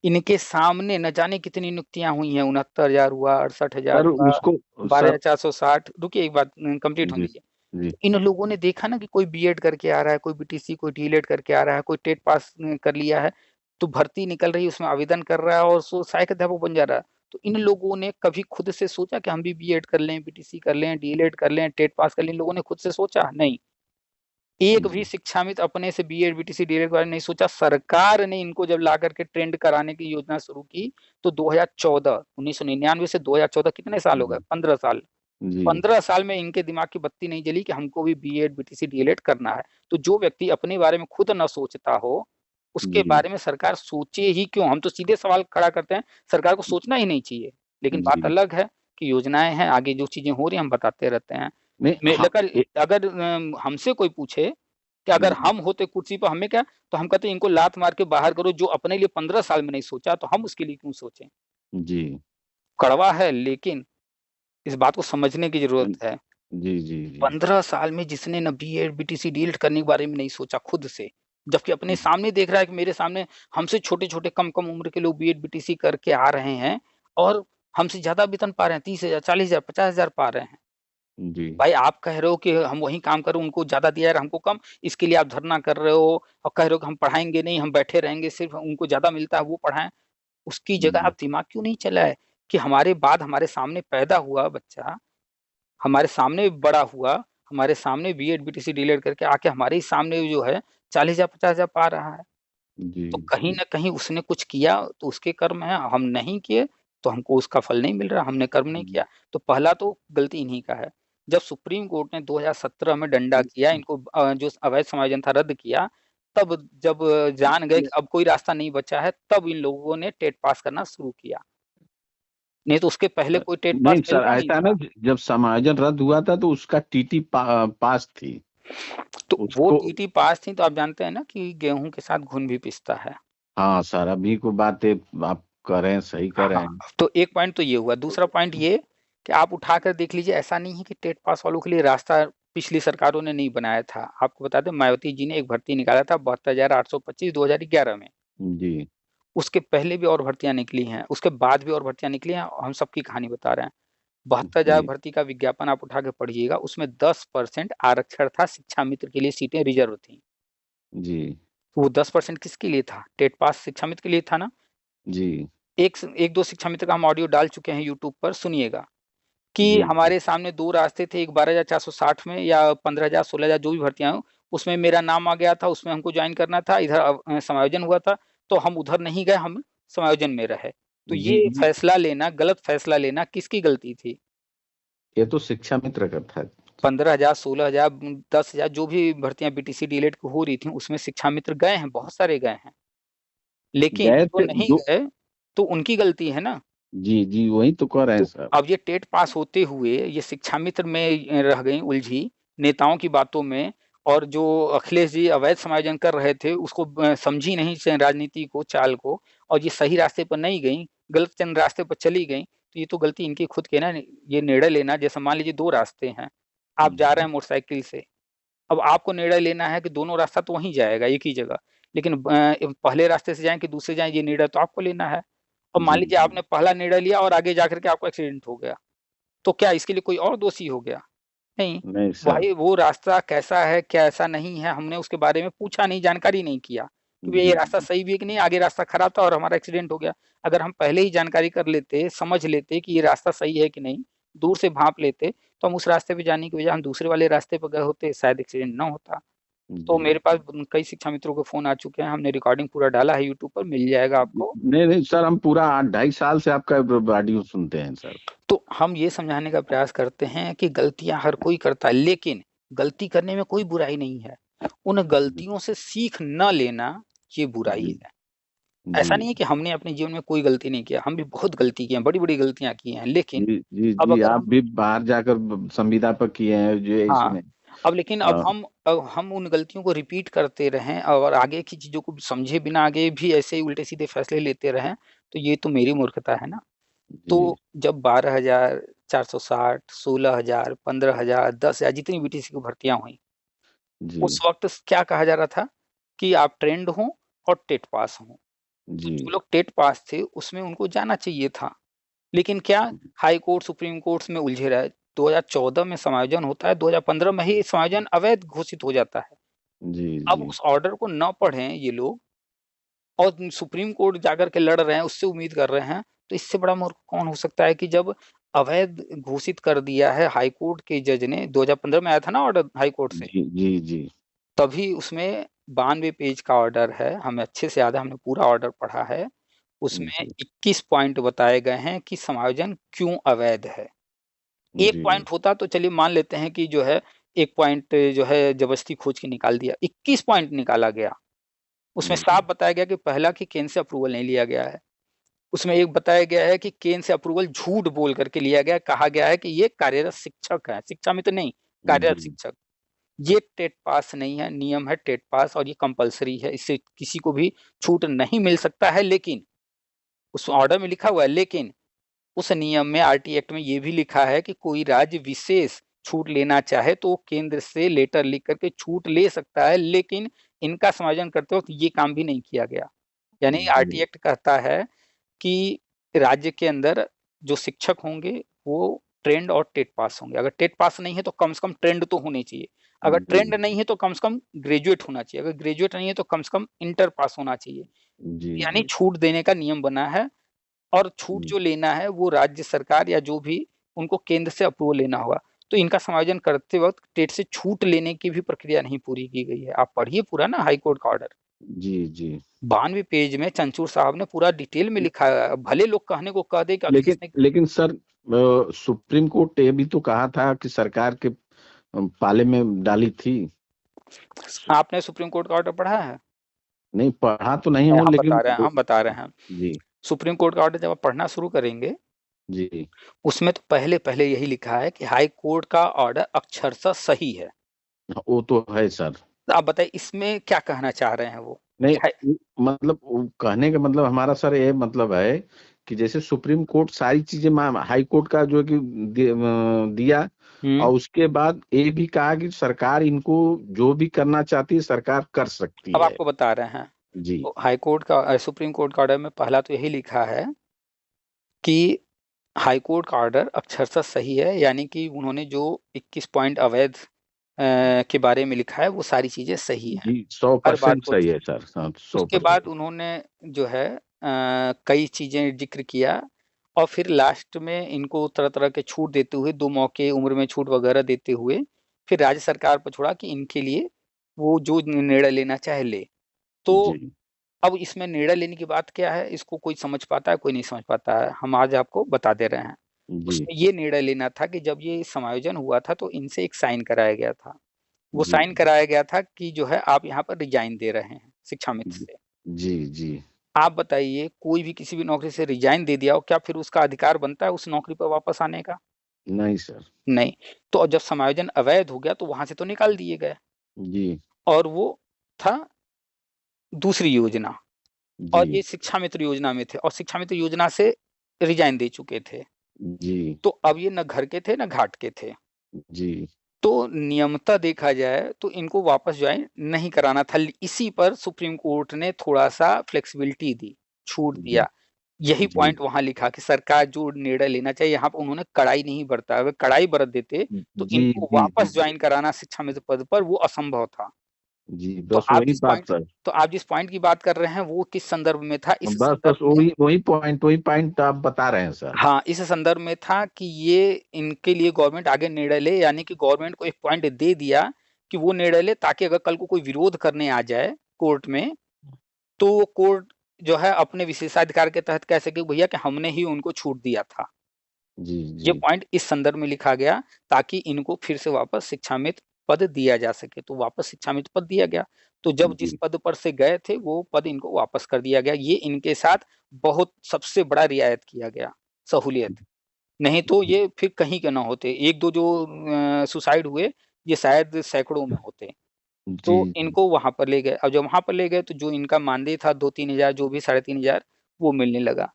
इनके सामने न जाने कितनी नियुक्तियाँ हुई हैं, 69,000 हुआ, 68,000 सर हुआ, उसको सर 12,460 रुकिए एक बात कंप्लीट होने जी, दीजिए। जी, इन लोगों ने देखा ना कि कोई बीएड करके आ रहा है, कोई बीटीसी, कोई डीएलएड करके आ रहा है, कोई टेट पास कर लिया है, तो भर्ती निकल रही है, उसमें आवेदन कर रहा है और सो सहायक अध्यापक बन जा रहा है। तो इन लोगों ने कभी खुद से सोचा कि हम भी बीएड कर लें, बीटीसी कर लें, डीएलएड कर लें, टेट पास कर लें, इन लोगों ने खुद से सोचा? नहीं। एक भी जी, शिक्षामित्र अपने से बीएड, बीटीसी, डीएलएड के बारे में नहीं सोचा। सरकार ने इनको जब ला करके ट्रेंड कराने की योजना शुरू की, तो 2014 1999 से 2014 कितने साल हो गए? जी, 15 साल। जी, 15 साल में इनके दिमाग की बत्ती नहीं जली कि हमको भी बीएड, बीटीसी, डीएलएड करना है। तो जो व्यक्ति अपने बारे में खुद ना सोचता हो, उसके जी, बारे में सरकार सोचे ही क्यों? हम तो सीधे सवाल खड़ा करते हैं, सरकार को सोचना ही नहीं चाहिए। लेकिन बात जी। अलग है कि योजनाएँ हैं, आगे जो चीज़ें हो रही हैं, हम बताते रहते हैं। नहीं मैं हाँ, अगर अगर हमसे कोई पूछे कि अगर जी, हम होते कुर्सी पे हमें क्या? तो हम कहते हैं इनको लात मार के बाहर करो, जो अपने लिए 15 साल में नहीं सोचा, तो हम उसके लिए क्यों सोचें? जी। कड़वा है लेकिन इस बात को समझने की अ, ज़रूरत है। जी, जी, जी। 15 साल में जिसने ना बीएड, बीटीसी, डीएलएड करने के बारे में नहीं सोचा खुद से, जबकि अपने जी, सामने देख रहा है कि मेरे सामने हमसे छोटे-छोटे, कम-कम उम्र के लोग बीएड, बीटीसी करके आ रहे हैं और हमसे ज़्यादा वेतन पा रहे हैं, 30,000, 40,000, 50,000 पा रहे हैं। जी, भाई आप कह रहे हो कि हम वही काम करें, उनको ज़्यादा दिया है, हमको कम, इसके लिए आप धरना कर रहे हो और कह रहे हो कि हम पढ़ाएँगे नहीं, हम बैठे रहेंगे, सिर्फ़ उनको ज़्यादा मिलता है, वो पढ़ाएँ। उसकी जगह जी, आप दिमाग क्यों नहीं चलाए कि हमारे बाद हमारे सामने पैदा हुआ बच्चा, हमारे सामने बड़ा हुआ, हमारे सामने बीएड, बीटीसी, डीएलएड करके आके हमारे ही सामने जो है 40,000 50,000 पा रहा है। जी, तो कहीं जी, न कहीं उसने कुछ किया तो उसके कर्म हैं, हम नहीं किए तो हमको उसका फल नहीं मिल रहा, हमने कर्म नहीं हुँ, किया। तो पहला तो गलती इन्हीं का है। जब सुप्रीम कोर्ट ने 2017 में डंडा किया, इनको जो अवैध समायोजन था रद्द किया, तब जब जान गए कि अब कोई रास्ता नहीं बचा है, तब इन लोगों ने टेट पास करना शुरू किया। नहीं तो उसके पहले कोई टेट पास नहीं सर मिलता नहीं ऐसा है ना था। जब समायोजन रद्द हुआ था तो उसका टीटी पास थी। तो वो उसको टीटी पास थी तो आप जानते हैं ना कि गेहूँ के साथ घुन भी पिसता है। हाँ सर अभी को बात है आप कर रहे हैं, सही कर रहे हाँ, हैं। तो एक पॉइंट तो ये हुआ। दूसरा पॉइंट ये कि आप उठाकर देख लीजिए ऐसा नहीं है कि टेट पास वालों के लिए रास्ता पिछली सरकारों ने नहीं बनाया था। आपको बता दें मायावती जी ने एक भर्ती निकाला था 72,825 2011 में। जी, उसके पहले भी और भर्तियाँ निकली हैं, उसके बाद भी और भर्तियाँ निकली हैं, हम सबकी कहानी बता रहे हैं। 72,000 जी, भर्ती का विज्ञापन आप उठा के पढ़िएगा, उसमें 10% आरक्षण था, शिक्षा मित्र के लिए सीटें रिज़र्व थीं। जी, तो वो 10% किसके लिए था? टेट पास शिक्षा मित्र के लिए था ना? जी, 1-2 शिक्षा मित्र का हम ऑडियो डाल चुके हैं यूट्यूब पर, सुनिएगा। कि जी, जी, हमारे सामने 2 रास्ते थे, एक 12,460 में या 15,000 16,000 जो भी भर्तियाँ हों, उसमें मेरा नाम आ गया था, उसमें हमको जॉइन करना था, इधर समायोजन हुआ था, तो हम उधर नहीं गए, हम समायोजन में रहे। तो जी, ये जी, फैसला लेना, गलत फैसला लेना किसकी गलती थी? ये तो शिक्षा मित्र का था। 15,000 16,000 10,000 जो भी भर्तियाँ बीटीसी, डीएलएड की हो रही थीं, उसमें शिक्षा मित्र गए हैं, बहुत सारे गए हैं। लेकिन गए जो थे नहीं जो गए, तो उनकी गलती है ना। जी, जी, वही तो कह रहे हैं तो सर। अब ये टेट पास होते हुए ये शिक्षा मित्र में रह गई उलझी, नेताओं की बातों में और जो अखिलेश जी अवैध समायोजन कर रहे थे उसको समझी नहीं राजनीति को, चाल को और ये सही रास्ते पर नहीं गईं, गलत चंद रास्ते पर चली गईं, तो ये तो गलती इनकी खुद की है ना। ये निर्णय लेना जैसे मान लीजिए 2 रास्ते हैं, आप जा रहे जी, हैं मोटरसाइकिल से, अब आपको निर्णय लेना है कि दोनों रास्ता तो वहीं जाएगा, एक ही जगह, लेकिन पहले रास्ते से जाएँ कि दूसरे जाएँ ये निर्णय तो आपको लेना है। अब मान जी, लीजिए जी, आपने पहला निर्णय लिया और आगे जाकर के आपको एक्सीडेंट हो गया। तो क्या इसके लिए कोई और दोषी हो गया? नहीं। नहीं सर। भाई वो रास्ता कैसा है, कैसा नहीं है, हमने उसके बारे में पूछा नहीं, जानकारी नहीं किया कि भई ये जी, रास्ता जी, सही भी है कि नहीं, आगे रास्ता खराब था और हमारा एक्सीडेंट हो गया। अगर हम पहले ही जानकारी कर लेते, समझ लेते कि ये रास्ता सही है कि नहीं, दूर से भांप लेते तो हम उस रास्ते पे जाने की बजाय हम दूसरे वाले रास्ते पे गए होते, शायद एक्सीडेंट ना होता। तो जी। मेरे पास कई शिक्षा मित्रों के फोन आ चुके हैं, हमने रिकॉर्डिंग पूरा डाला है यूट्यूब पर, मिल जाएगा आपको। नहीं नहीं सर, हम पूरा 2.5 साल से आपका ऑडियो सुनते हैं सर। तो हम ये समझाने का प्रयास करते हैं कि गलतियां हर कोई करता है, लेकिन गलती करने में कोई बुराई नहीं है। उन जी गलतियों से सीख न लेना, ये बुराई जी है। जी ऐसा नहीं है कि हमने अपने जीवन में कोई गलती नहीं किया, हम भी बहुत गलती की हैं, बड़ी बड़ी गलतियां की हैं, लेकिन जी जी अब जी, अगर आप हम, भी बाहर जाकर संविदा पर किए हैं जो हाँ, इसमें। अब लेकिन हाँ अब हम उन गलतियों को रिपीट करते रहें और आगे की चीजों को समझे बिना आगे भी ऐसे ही उल्टे सीधे फैसले लेते रहें, तो ये तो मेरी मूर्खता है ना। जी तो जब 12,460, 16,000, 15,000, 10,000 जितनी बीटीसी की भर्तियां हुई, उस जी वक्त क्या कहा जा रहा था कि आप ट्रेंड हो और टेट पास हो। तो जी जो लोग टेट पास थे उसमें उनको जाना चाहिए था, लेकिन क्या, हाई कोर्ट सुप्रीम कोर्ट में उलझे रहे। 2014 में समायोजन होता है, 2015 में ही समायोजन अवैध घोषित हो जाता है। जी अब जी उस ऑर्डर को न पढ़ें ये लोग और सुप्रीम कोर्ट जाकर के लड़ रहे हैं, उससे उम्मीद कर रहे हैं, तो इससे बड़ा मूर्ख कौन हो सकता है कि जब अवैध घोषित कर दिया है हाई कोर्ट के जज ने, 2015 में आया था ना ऑर्डर हाई कोर्ट से, जी जी जी तभी उसमें 92 पेज का ऑर्डर है, हमें अच्छे से याद है, हमने पूरा ऑर्डर पढ़ा है। उसमें जी 21 पॉइंट बताए गए हैं कि समायोजन क्यों अवैध है। एक जी पॉइंट होता तो चलिए मान लेते हैं कि जो है एक पॉइंट जो है जबरदस्ती खोज के निकाल दिया, 21 पॉइंट निकाला गया। उसमें जी साफ बताया गया कि पहला कि केंद्र से अप्रूवल नहीं लिया गया है। उसमें एक बताया गया है कि केंद्र से अप्रूवल झूठ बोल करके लिया गया, कहा गया है कि ये कार्यरत शिक्षक है, शिक्षा में तो नहीं, कार्यरत जी शिक्षक। ये टेट पास नहीं है, नियम है टेट पास और ये कंपलसरी है, इससे किसी को भी छूट नहीं मिल सकता है। लेकिन उस ऑर्डर में लिखा हुआ है, लेकिन उस नियम में आरटी एक्ट में ये भी लिखा है कि कोई राज्य विशेष छूट लेना चाहे तो केंद्र से लेटर लिख करके छूट ले सकता है, लेकिन इनका समायोजन करते वक्त ये काम भी नहीं किया गया। यानी आरटी जी एक्ट कहता है कि राज्य के अंदर जो शिक्षक होंगे वो ट्रेंड और टेट पास होंगे। अगर टेट पास नहीं है तो कम से कम ट्रेंड तो होनी चाहिए, अगर ट्रेंड जी नहीं है तो कम से कम ग्रेजुएट होना चाहिए, अगर ग्रेजुएट नहीं है तो कम से कम इंटर पास होना चाहिए। जी यानी जी छूट देने का नियम बना है, और छूट जो लेना है वो राज्य सरकार या जो भी, उनको केंद्र से अप्रूवल लेना होगा। तो इनका समायोजन करते वक्त टेट से छूट लेने की भी प्रक्रिया नहीं पूरी की गई है। आप पढ़िए पूरा ना हाई कोर्ट का ऑर्डर, जी जी 92 पेज में चंचूर साहब ने पूरा डिटेल में लिखा है। भले लोग कहने को कह दे कि लेकिन अखिलेश ने, लेकिन सर, सुप्रीम कोर्ट ये भी तो कहा था कि सरकार के पाले में डाली थी। आपने सुप्रीम कोर्ट का ऑर्डर पढ़ा है? नहीं पढ़ा तो नहीं नहीं, हूँ, लेकिन हम बता रहे हैं। जी सुप्रीम कोर्ट का ऑर्डर जब आप पढ़ना शुरू करेंगे, जी उसमें तो पहले पहले यही लिखा है कि हाई कोर्ट का ऑर्डर अक्षरशः सही है। वो तो है सर। तो आप बताइए इसमें क्या कहना चाह रहे हैं वो कि नहीं मतलब वो कहने का मतलब हमारा सर ये मतलब है कि जैसे सुप्रीम कोर्ट सारी चीजें हाई कोर्ट का जो है कि दिया, हम्म, और उसके बाद ये भी कहा कि सरकार इनको जो भी करना चाहती है सरकार कर सकती अब है। आपको बता रहे हैं। जी तो हाई कोर्ट का सुप्रीम कोर्ट का ऑर्डर में पहला तो यही लिखा है कि हाई कोर्ट का ऑर्डर अक्षरशः सही है, यानी कि उन्होंने जो 21 पॉइंट अवैध के बारे में लिखा है वो सारी चीजें सही हैं, जी सौ हर बात परसेंट को सही है ठीक। सर, हाँ सौ उसके बाद परसेंट उन्होंने जो है कई चीजें जिक्र किया, और फिर लास्ट में इनको तरह तरह के छूट देते हुए, 2 मौके उम्र में छूट वगैरह देते हुए, फिर राज्य सरकार पर छोड़ा कि इनके लिए वो जो निर्णय लेना चाहे ले। तो जी अब इसमें निर्णय लेने की बात क्या है, इसको कोई समझ पाता है, कोई नहीं समझ पाता है, हम आज आपको बता दे रहे हैं। जी उसमें ये निर्णय लेना था कि जब ये समायोजन हुआ था तो इनसे एक साइन कराया गया था। वो जी साइन कराया गया था कि जो है आप यहाँ पर रिजाइन दे रहे हैं शिक्षा मित्र जी से। जी जी आप बताइए कोई भी किसी भी नौकरी से रिजाइन दे दिया हो, क्या फिर उसका अधिकार बनता है उस नौकरी पर वापस आने का? नहीं सर। नहीं। तो जब समायोजन अवैध हो गया तो वहां से तो निकाल दिए गए, जी और वो था दूसरी योजना, और जी ये शिक्षा मित्र योजना में थे और शिक्षा मित्र योजना से रिजाइन दे चुके थे। जी तो अब ये न घर के थे न घाट के थे। जी तो नियमतः देखा जाए तो इनको वापस ज्वाइन नहीं कराना था। इसी पर सुप्रीम कोर्ट ने थोड़ा-सा फ्लेक्सिबिलिटी दी, छूट जी दिया। यही जी पॉइंट वहाँ लिखा कि सरकार जो निर्णय लेना चाहिए, यहाँ पे उन्होंने कड़ाई नहीं बरता। अगर कड़ाई बरत देते तो जी इनको जी जी वापस ज्वाइन कराना शिक्षा मित्र पद पर वो असंभव था। जी, तो बस आप वही जिस बात पॉइंट सर। तो आप जिस पॉइंट की बात कर रहे हैं वो किस संदर्भ में था? इस बस बस संदर्भ में, वही पॉइंट आप बता रहे हैं सर। हाँ, इस संदर्भ में था कि ये इनके लिए गवर्नमेंट आगे निर्णय ले, यानी कि गवर्नमेंट को एक पॉइंट दे दिया कि वो निर्णय ले, ताकि अगर कल को कोई विरोध करने आ जाए कोर्ट में, तो वो कोर्ट जो है अपने विशेषाधिकार के तहत कह सके भैया कि हमने ही उनको छूट दिया था। जी ये जी पॉइंट इस संदर्भ में लिखा गया, ताकि इनको फिर से वापस शिक्षामित्र पद दिया जा सके। तो वापस शिक्षामित्र पद दिया गया। तो जब जिस जी पद पर से गए थे वो पद इनको वापस कर दिया गया। ये इनके साथ बहुत सबसे बड़ा रियायत किया गया, सहूलियत। नहीं तो जी ये फिर कहीं के ना होते। एक दो जो सुसाइड हुए, ये शायद सैकड़ों में होते। तो जी जी इनको वहां पर ले गए। अब जब वहां पर ले गए तो जो इनका मानदेय था 2-3 हजार, जो भी 3,500, वो मिलने लगा।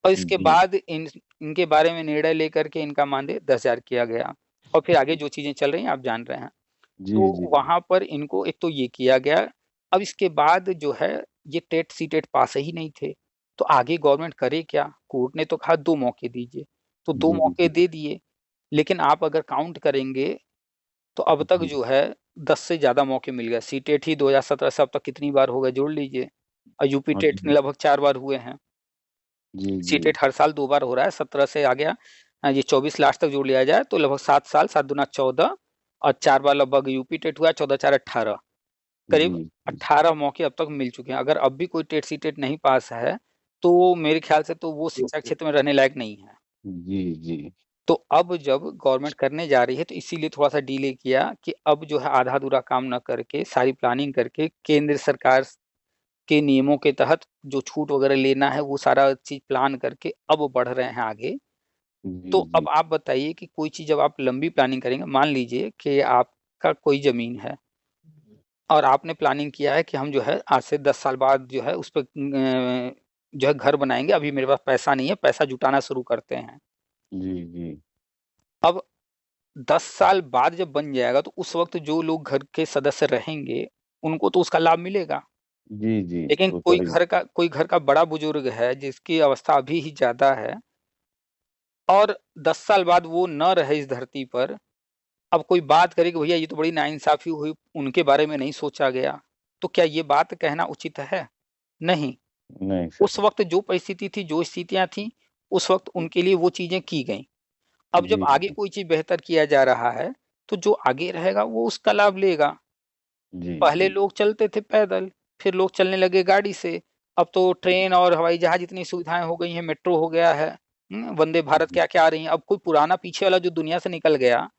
और इसके जी बाद इनके बारे में निर्णय लेकर के इनका मानदेय 10,000 किया गया। और फिर आगे जो चीजें चल रही हैं आप जान रहे हैं। जी तो जी वहां पर इनको एक तो ये किया गया। अब इसके बाद जो है, ये टेट सी टेट पास ही नहीं थे। तो आगे गवर्नमेंट करे क्या? कोर्ट ने तो कहा 2 मौके दीजिए, तो दो जी मौके दे दिए। लेकिन आप अगर काउंट करेंगे तो अब तक जी जो है 10 से ज्यादा मौके मिल गए। सी टेट ही 2017 से अब तक कितनी बार हो गए, जोड़ लीजिए। और यूपी हाँ टेट जी लगभग 4 बार हुए हैं। जी सी जी टेट हर साल 2 बार हो रहा है, 17 से आ गया। ये 24 लास्ट तक जोड़ लिया जाए तो लगभग 7 साल, 7 दूना 14। और 4 बार लगभग यूपी टेट हुआ, 14 4 18, करीब जी 18 मौके अब तक मिल चुके हैं। अगर अब भी कोई टेट सी टेट नहीं पास है, तो मेरे ख्याल से तो वो शिक्षा क्षेत्र में रहने लायक नहीं है। जी जी तो अब जब गवर्नमेंट करने जा रही है, तो इसीलिए थोड़ा सा डिले किया कि अब जो है आधा अधूरा काम न करके, सारी प्लानिंग करके, केंद्र सरकार के नियमों के तहत जो छूट वगैरह लेना है वो सारा चीज प्लान करके अब बढ़ रहे हैं आगे। जी तो जी अब आप बताइए कि कोई चीज जब आप लंबी प्लानिंग करेंगे, मान लीजिए कि आपका कोई जमीन है और आपने प्लानिंग किया है कि हम जो है आज से 10 साल बाद जो है उस पर जो है घर बनाएंगे। अभी मेरे पास पैसा नहीं है, पैसा जुटाना शुरू करते हैं। जी जी अब 10 साल बाद जब बन जाएगा, तो उस वक्त जो लोग घर के सदस्य रहेंगे, उनको तो उसका लाभ मिलेगा। जी जी लेकिन वो तो है ही। कोई घर का बड़ा बुजुर्ग है जिसकी अवस्था अभी ही ज्यादा है, और 10 साल बाद वो न रहे इस धरती पर, अब कोई बात करे कि भैया ये तो बड़ी नाइंसाफी हुई, उनके बारे में नहीं सोचा गया, तो क्या ये बात कहना उचित है? नहीं। नहीं सर। उस वक्त जो परिस्थिति थी, जो स्थितियां थी, उस वक्त उनके लिए वो चीजें की गई। अब जब जी आगे कोई चीज बेहतर किया जा रहा है, तो जो आगे रहेगा वो उसका लाभ लेगा। जी पहले जी लोग चलते थे पैदल, फिर लोग चलने लगे गाड़ी से। अब तो ट्रेन और हवाई जहाज इतनी सुविधाएं हो गई हैं, मेट्रो हो गया है, वंदे भारत क्या क्या आ रही हैं। अब कोई पुराना पीछे वाला जो दुनिया से निकल गया,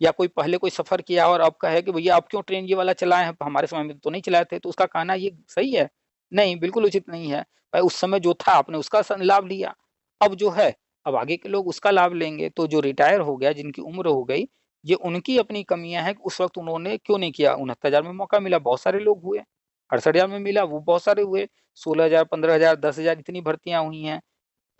या कोई पहले कोई सफर किया और अब कहे कि भैया आप क्यों ट्रेन ये वाला चलाए हैं, हमारे समय में तो नहीं चलाए थे, तो उसका कहना ये सही है? नहीं, बिल्कुल उचित नहीं है। भाई उस समय जो था आपने उसका लाभ लिया। अब जो है, अब आगे के लोग उसका लाभ लेंगे। तो जो रिटायर हो गया, जिनकी उम्र हो गई, ये उनकी अपनी कमियां हैं कि उस वक्त उन्होंने क्यों नहीं किया। 69,000 में मौका मिला, बहुत सारे लोग हुए। 68,000 में मिला, वो बहुत सारे हुए। 16,000, 15,000, 10,000, इतनी भर्तियां हुई हैं।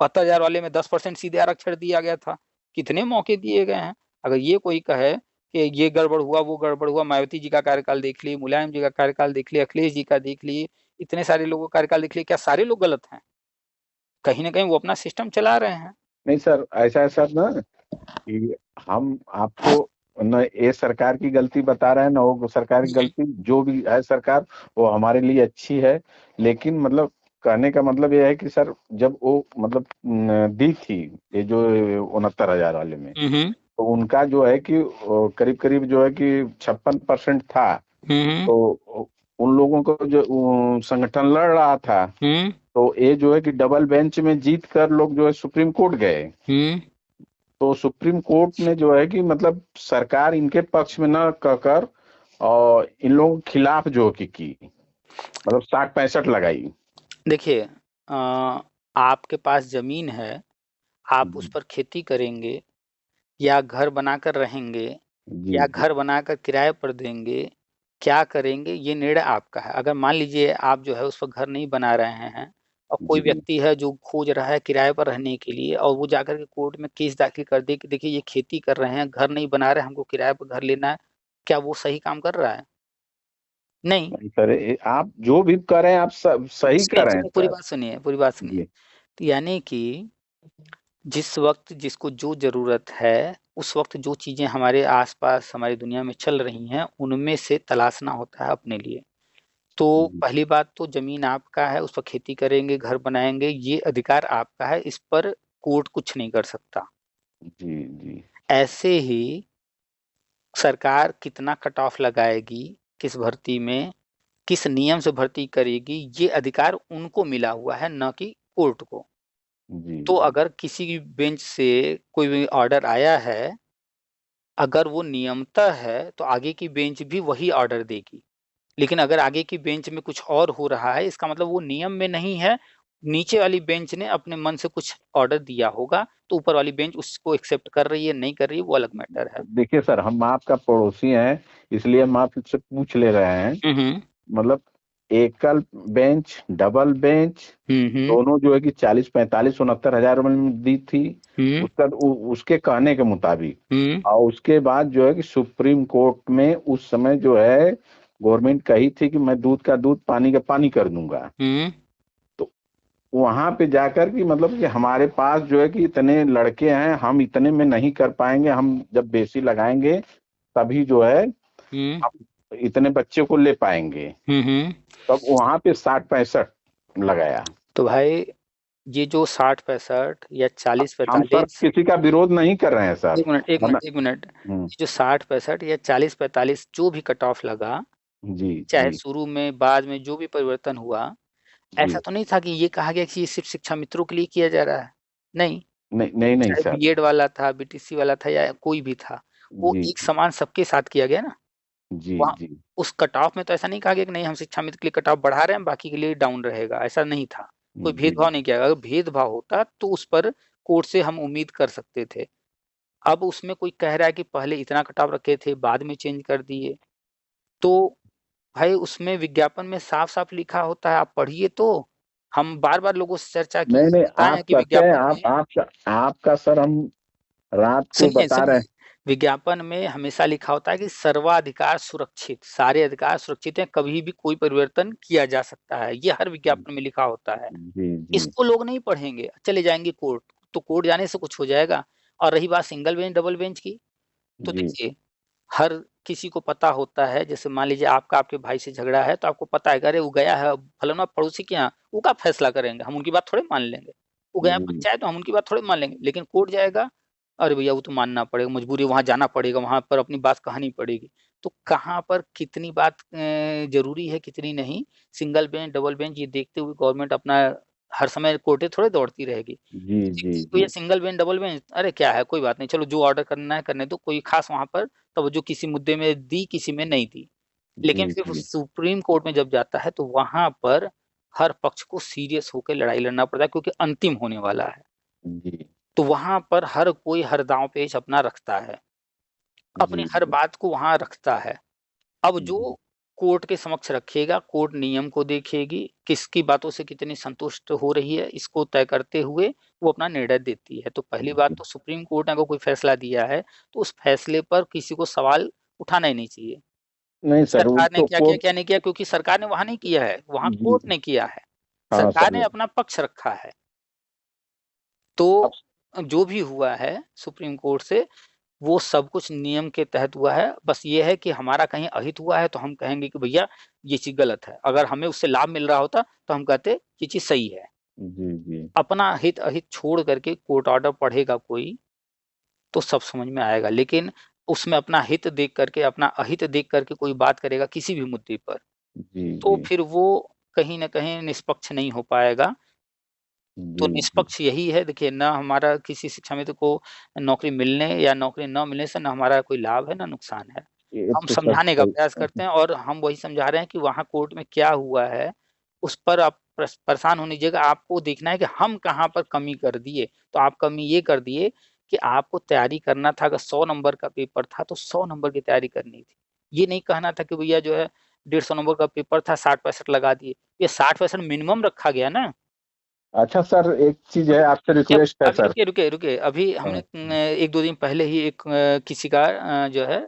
72,000 वाले में 10% सीधे आरक्षण दिया गया था। कितने मौके दिए गए हैं। अगर ये कोई कहे कि ये गड़बड़ हुआ, वो गड़बड़ हुआ, मायावती जी का कार्यकाल देख लिए, मुलायम जी का कार्यकाल देख लिए, अखिलेश जी का देख लिए, इतने सारे लोगों का कार्यकाल देख लिए, क्या सारे लोग गलत हैं? कहीं ना कहीं वो अपना सिस्टम चला रहे हैं। नहीं सर, ऐसा है सर ना कि हम आपको न ये सरकार की गलती बता रहे हैं, न वो सरकार की हम्म, गलती। जो भी है सरकार, वो हमारे लिए अच्छी है। लेकिन मतलब कहने का मतलब ये है कि सर, जब वो मतलब दी थी, ये जो 69,000 वाले में, हम्म, तो उनका जो है कि करीब करीब जो है कि 56% था। हम्म, तो उन लोगों को जो संगठन लड़ रहा था, हम्म, तो ये जो है कि डबल बेंच में जीत कर लोग जो है सुप्रीम कोर्ट गए। हम्म। तो सुप्रीम कोर्ट ने जो है कि मतलब सरकार इनके पक्ष में न कहकर और इन लोगों के खिलाफ जो की मतलब 60-65 लगाई। देखिए, आपके पास जमीन है, आप उस जी पर खेती करेंगे, या घर बनाकर रहेंगे, जी या जी घर बनाकर किराए पर देंगे, क्या करेंगे, ये निर्णय आपका है। अगर मान लीजिए आप जो है उस पर घर नहीं बना रहे हैं, और कोई जी व्यक्ति है जो खोज रहा है किराए पर रहने के लिए, और वो जाकर के कोर्ट में केस दाखिल कर दे कि देखिए ये खेती कर रहे हैं, घर नहीं बना रहे, हमको किराए पर घर लेना है, क्या वो सही काम कर रहा है? नहीं। नहीं सर, आप जो भी करें आप सब सही सुनिए करें सुनिए, पूरी सर। बात सुनिए, पूरी बात सुनिए। जी तो यानी कि जिस वक्त जिसको जो जरूरत है, उस वक्त जो चीजें हमारे आसपास हमारी दुनिया में चल रही हैं उनमें से तलाशना होता है अपने लिए। तो जी पहली बात तो जमीन आपका है, उस पर खेती करेंगे, घर बनाएंगे, ये अधिकार आपका है, इस पर कोर्ट कुछ नहीं कर सकता। जी जी ऐसे ही सरकार कितना कट ऑफ लगाएगी, किस भर्ती में, किस नियम से भर्ती करेगी, ये अधिकार उनको मिला हुआ है, न कि कोर्ट को। जी तो जी अगर किसी बेंच से कोई भी ऑर्डर आया है, अगर वो नियमतः है तो आगे की बेंच भी वही ऑर्डर देगी। लेकिन अगर आगे की बेंच में कुछ और हो रहा है, इसका मतलब वो नियम में नहीं है, नीचे वाली बेंच ने अपने मन से कुछ ऑर्डर दिया होगा, तो ऊपर वाली बेंच उसको एक्सेप्ट कर रही है नहीं कर रही है वो अलग मैटर है। देखिए सर, हम आपका पड़ोसी हैं, इसलिए हम आपसे पूछ ले रहे हैं। हम्म मतलब एकल बेंच, डबल बेंच, हम्म दोनों जो है कि 40 45 69 हजार में दी थी, हम्म उसके कहने के मुताबिक। हम्म और उसके बाद जो है कि सुप्रीम कोर्ट में उस समय जो है गवर्नमेंट कही थी कि मैं दूध का दूध पानी का पानी कर दूंगा। हम्म तो वहां पे जाकर कि मतलब कि हमारे पास जो है कि इतने लड़के हैं, हम इतने में नहीं कर पाएंगे, हम जब बेसी लगाएंगे तभी जो है हम्म हम इतने बच्चे को ले पाएंगे। हम्म। तब वहां पे 60 65 लगाया। तो भाई ये जो 60 65 या चालीस हम सर पैंतालीस किसी का विरोध नहीं कर रहे हैं सर। एक मिनट एक वरना मिनट एक मिनट, हम्म, ये जो 60 65 या 40 45 जो भी कट ऑफ लगा, जी चाहे जी शुरू में बाद में जो भी परिवर्तन हुआ, जी। ऐसा तो नहीं था कि ये कहा गया कि ये सिर्फ शिक्षा मित्रों के लिए किया जा रहा है। नहीं, नहीं नहीं नहीं चाहे सर। बीएड वाला था, बीटीसी वाला था, या कोई भी था, वो जी एक समान सबके साथ किया गया ना। जी वहाँ जी उस कट ऑफ में तो ऐसा नहीं कहा गया कि नहीं हम शिक्षा मित्र के लिए कट ऑफ बढ़ा रहे हैं बाकी के लिए डाउन रहेगा, ऐसा नहीं था। कोई जी भेदभाव नहीं किया गया। अगर भेदभाव होता तो उस पर कोर्ट से हम उम्मीद कर सकते थे। अब उसमें कोई कह रहा है कि पहले इतना कट ऑफ रखे थे बाद में चेंज कर दिए, तो भाई उसमें विज्ञापन में साफ साफ लिखा होता है, आप पढ़िए तो। हम बार बार लोगों से चर्चा की नहीं है, नहीं, बताए आप हैं कि कहते हैं, विज्ञापन आप में, आपका सर हम रात को सुनिए बता रहे सुनिए, विज्ञापन में हमेशा लिखा होता है कि सर्वाधिकार सुरक्षित, सारे अधिकार सुरक्षित हैं, कभी भी कोई परिवर्तन किया जा सकता है, ये हर हैं। विज्ञापन में लिखा होता है। जी जी इसको लोग नहीं पढ़ेंगे, चले जाएंगे कोर्ट। तो कोर्ट जाने से कुछ हो जाएगा। और रही बात सिंगल बेंच डबल बेंच की, तो जी देखिए हर किसी को पता होता है, जैसे मान लीजिए आपका आपके भाई से झगड़ा है तो आपको पता है कि अरे वो गया है फलाना पड़ोसी के यहाँ, वो का फैसला करेंगे, हम उनकी बात थोड़े मान लेंगे। वो गया जी पंचायत, तो हम उनकी बात थोड़े मान लेंगे, लेकिन कोर्ट जाएगा, अरे भैया वो तो मानना पड़ेगा, मजबूरी है, वहां जाना पड़ेगा, वहां पर अपनी बात कहनी पड़ेगी। तो कहाँ पर कितनी बात जरूरी है कितनी नहीं, सिंगल बेंच डबल बेंच ये देखते हुए गवर्नमेंट अपना हर समय कोर्टे थोड़े दौड़ती रहेगी। जी जी देखती है जी भैया सिंगल बेंच डबल बेंच, अरे क्या है कोई बात नहीं, चलो जो ऑर्डर करना है करने दो, कोई खास वहां पर तवज्जो किसी मुद्दे में दी किसी में नहीं दी। लेकिन जी फिर जी सुप्रीम कोर्ट में जब जाता है तो वहां पर हर पक्ष को सीरियस होकर लड़ाई लड़ना पड़ता है, क्योंकि अंतिम होने वाला है। जी तो वहां पर हर कोई हर दांव पेच अपना रखता है, अपनी जी हर जी बात को वहां रखता है। अब जो जी कोर्ट के समक्ष रखेगा, कोर्ट नियम को देखेगी, किसकी बातों से कितनी संतुष्ट हो रही है, इसको तय करते हुए वो अपना निर्णय देती है। तो पहली बात जी। तो सुप्रीम कोर्ट ने अगर कोई फैसला दिया है तो उस फैसले पर किसी को सवाल उठाना ही नहीं चाहिए। नहीं सर, वो सरकार ने तो क्या किया कोर्ट। क्या नहीं किया, क्योंकि सरकार ने वहां नहीं किया है, वहां जी कोर्ट ने किया है। हाँ सरकार सर। ने अपना पक्ष रखा है। अब तो जो भी हुआ है सुप्रीम कोर्ट से, वो सब कुछ नियम के तहत हुआ है। बस ये है कि हमारा कहीं अहित हुआ है तो हम कहेंगे कि भैया ये चीज गलत है, अगर हमें उससे लाभ मिल रहा होता तो हम कहते ये चीज सही है। जी जी अपना हित अहित छोड़ करके कोर्ट ऑर्डर पढ़ेगा कोई तो सब समझ में आएगा, लेकिन उसमें अपना हित देख करके अपना अहित देख करके कोई बात करेगा किसी भी मुद्दे पर, जी तो जी फिर वो कहीं ना कहीं निष्पक्ष नहीं हो पाएगा। तो जी जी। निष्पक्ष यही है, देखिए ना हमारा किसी शिक्षा मित्र को नौकरी मिलने या नौकरी न मिलने से ना हमारा कोई लाभ है ना नुकसान है। ये हम तो सर समझाने का सही। प्रयास करते हैं और हम वही समझा रहे हैं कि वहाँ कोर्ट में क्या हुआ है, उस पर आप परेशान होने की जगह आपको देखना है कि हम कहाँ पर कमी कर दिए। तो आप कमी ये कर दिए कि आपको तैयारी करना था, अगर 100 नंबर का पेपर था तो 100 नंबर की तैयारी करनी थी। ये नहीं कहना था कि भैया जो है 150 नंबर का पेपर था 60 65 लगा दिए। ये 60 65 मिनिमम रखा गया ना। अच्छा सर, एक चीज है, आपसे जब रिक्वेस्ट है अभी सर। रुकिए रुकिए रुकिए, अभी हमने हाँ, 1 2 दिन पहले ही एक किसी का जो है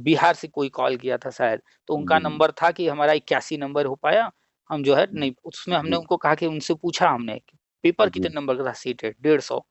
बिहार से कोई कॉल किया था शायद, तो उनका जी नंबर था कि हमारा 81 नंबर हो पाया। हम जो है नहीं, उसमें हमने जी उनको कहा कि उनसे पूछा हमने कि पेपर जी कितने नंबर का था, सीटेड 150।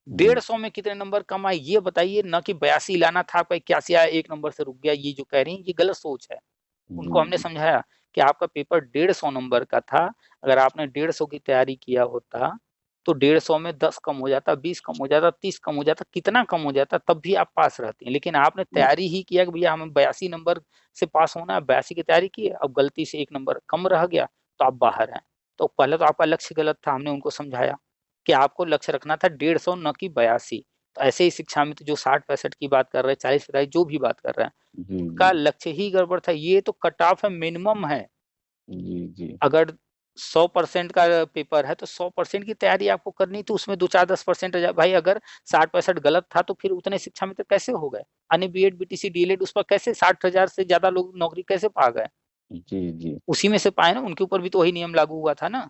जी 150 में कितने नंबर कम आए ये बताइए, न कि 82 लाना था, आपका 81 आया, 1 नंबर से रुक गया। ये जो कह रही हैं ये गलत सोच है। जी उनको हमने जी समझाया कि आपका पेपर 150 नंबर का था, अगर आपने 150 की तैयारी किया होता तो 150 में 10 कम हो जाता, 20 कम हो जाता, 30 कम हो जाता, कितना कम हो जाता, तब भी आप पास रहते हैं। लेकिन आपने तैयारी ही किया कि भैया हमें 82 नंबर से पास होना है, 82 की तैयारी की है, अब गलती से 1 नंबर कम रह गया तो आप बाहर हैं। तो पहले तो आपका लक्ष्य गलत था, हमने उनको समझाया कि आपको लक्ष्य रखना था 150 न कि 82। तो ऐसे ही शिक्षा मित्र जो 60-65 की बात कर रहे हैं, 40-45 जो भी बात कर रहे हैं, जी उनका लक्ष्य ही गड़बड़ था। ये तो कट ऑफ है, मिनिमम है। जी जी अगर 100% का पेपर है तो 100% की तैयारी आपको करनी थी, उसमें 2-4-10% भाई अगर 60-65 गलत था तो फिर उतने शिक्षा मित्र कैसे हो गए? अन्य बीएड बीटीसी डीएलएड उस पर कैसे 60,000 से ज्यादा लोग नौकरी कैसे पा गए? जी जी उसी में से पाए ना, उनके ऊपर भी तो वही नियम लागू हुआ था ना।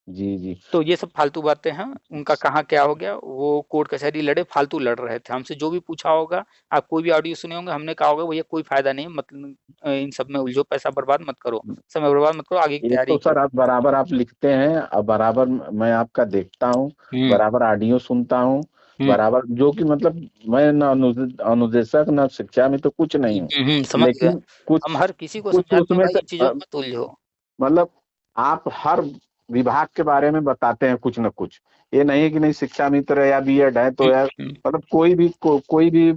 जी जी तो ये सब फालतू बातें हैं, उनका कहाँ क्या हो गया, वो कोर्ट कचहरी लड़े, फालतू लड़ रहे थे। हमसे जो भी पूछा होगा, आप कोई भी ऑडियो सुने होंगे, हमने कहा होगा भैया कोई फायदा नहीं, मतलब इन सब में उलझो, पैसा बर्बाद मत करो, समय बर्बाद मत करो, आगे की एक तैयारी तो सर करो। आप बराबर आप लिखते हैं और बराबर मैं आपका देखता हूँ, हम्म बराबर ऑडियो सुनता हूँ, हम्म बराबर जो कि मतलब मैं न अनुदेशक न शिक्षा में तो कुछ नहीं हूँ, समझ गए। लेकिन हम कुछ हर किसी को कुछ समझाते हैं उसमें भाई से इन चीजों में मत उलझो। मतलब आप हर विभाग के बारे में बताते हैं कुछ न कुछ। ये नहीं है कि नहीं शिक्षा मित्र है या बीएड है तो यार हम्म, मतलब कोई भी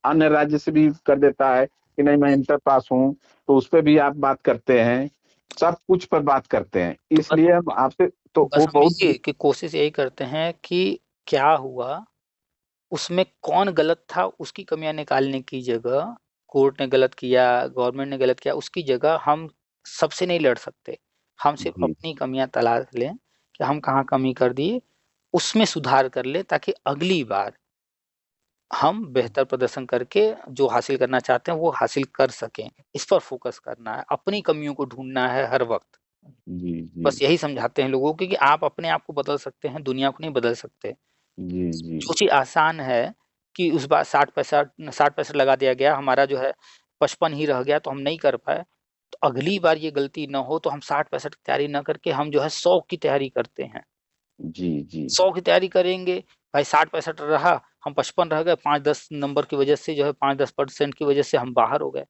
अन्य राज्य से भी कर देता है कि नहीं मैं इंटर पास हूँ, तो उस पर भी आप बात करते हैं, सब कुछ पर बात करते हैं, तो बस इसलिए हम आपसे तो बस वो हम बहुत यही कि कोशिश यही करते हैं कि क्या हुआ, उसमें कौन गलत था, उसकी कमियां निकालने की जगह कोर्ट ने गलत किया, गवर्नमेंट ने गलत किया, उसकी जगह हम सबसे नहीं लड़ सकते। हम सिर्फ जी अपनी कमियां तलाश लें कि हम कहाँ कमी कर दिए, उसमें सुधार कर ले, ताकि अगली बार हम बेहतर प्रदर्शन करके जो हासिल करना चाहते हैं वो हासिल कर सकें। इस पर फोकस करना है, अपनी कमियों को ढूंढना है हर वक्त। जी जी बस यही समझाते हैं लोगों को कि आप अपने आप को बदल सकते हैं, दुनिया को नहीं बदल सकते। जी जी जो चीज आसान है कि उस बार 60 पैसा लगा दिया गया, हमारा जो है 55 ही रह गया तो हम नहीं कर पाए, तो अगली बार ये गलती ना हो तो हम 60-65 की तैयारी ना करके हम जो है 100 की तैयारी करते हैं। जी जी 100 की तैयारी करेंगे, भाई 60-65 रहा, हम 55 रह गए, 5-10 नंबर की वजह से जो है 5-10% की वजह से हम बाहर हो गए।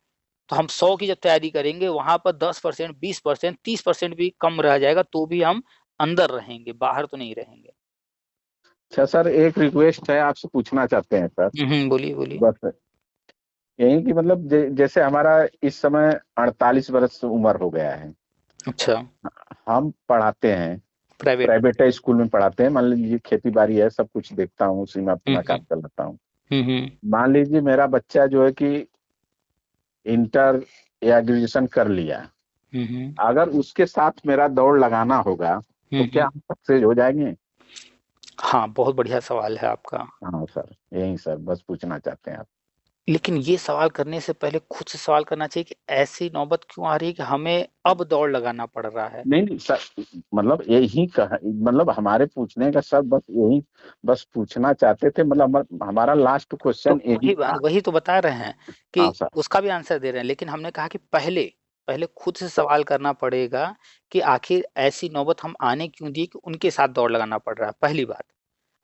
तो हम 100 की जब तैयारी करेंगे वहां पर 10%, 20%, 30% भी कम रह जाएगा तो भी हम अंदर रहेंगे, बाहर तो नहीं रहेंगे। अच्छा सर एक रिक्वेस्ट है आपसे पूछना चाहते हैं सर, बोलिए बोलिए। बस यही कि मतलब जैसे हमारा इस समय 48 वर्ष उम्र हो गया है, अच्छा। हम पढ़ाते हैं, प्राइवेट। प्राइवेट स्कूल में पढ़ाते हैं, मान लीजिए खेती बाड़ी है, सब कुछ देखता हूँ, उसी में अपना काम कर लेता हूँ। हम्म। मान लीजिए मेरा बच्चा जो है कि इंटर या ग्रेजुएशन कर लिया, हम्म अगर उसके साथ मेरा दौड़ लगाना होगा तो क्या हम्म। हम सक्सेस हो जाएंगे? हाँ, बहुत बढ़िया सवाल है आपका। हाँ सर यही सर बस पूछना चाहते हैं आप। लेकिन ये सवाल करने से पहले खुद से सवाल करना चाहिए कि ऐसी नौबत क्यों आ रही है कि हमें अब दौड़ लगाना पड़ रहा है। नहीं नहीं सर, मतलब यही कहा, मतलब हमारे पूछने का सर बस यही बस पूछना चाहते थे, मतलब हमारा लास्ट तो क्वेश्चन यही वही बात, था। वही तो बता रहे हैं कि हाँ सर। उसका भी आंसर दे रहे हैं, लेकिन हमने कहा कि पहले पहले खुद से सवाल करना पड़ेगा कि आखिर ऐसी नौबत हम आने क्यों दी कि उनके साथ दौड़ लगाना पड़ रहा है, पहली बात।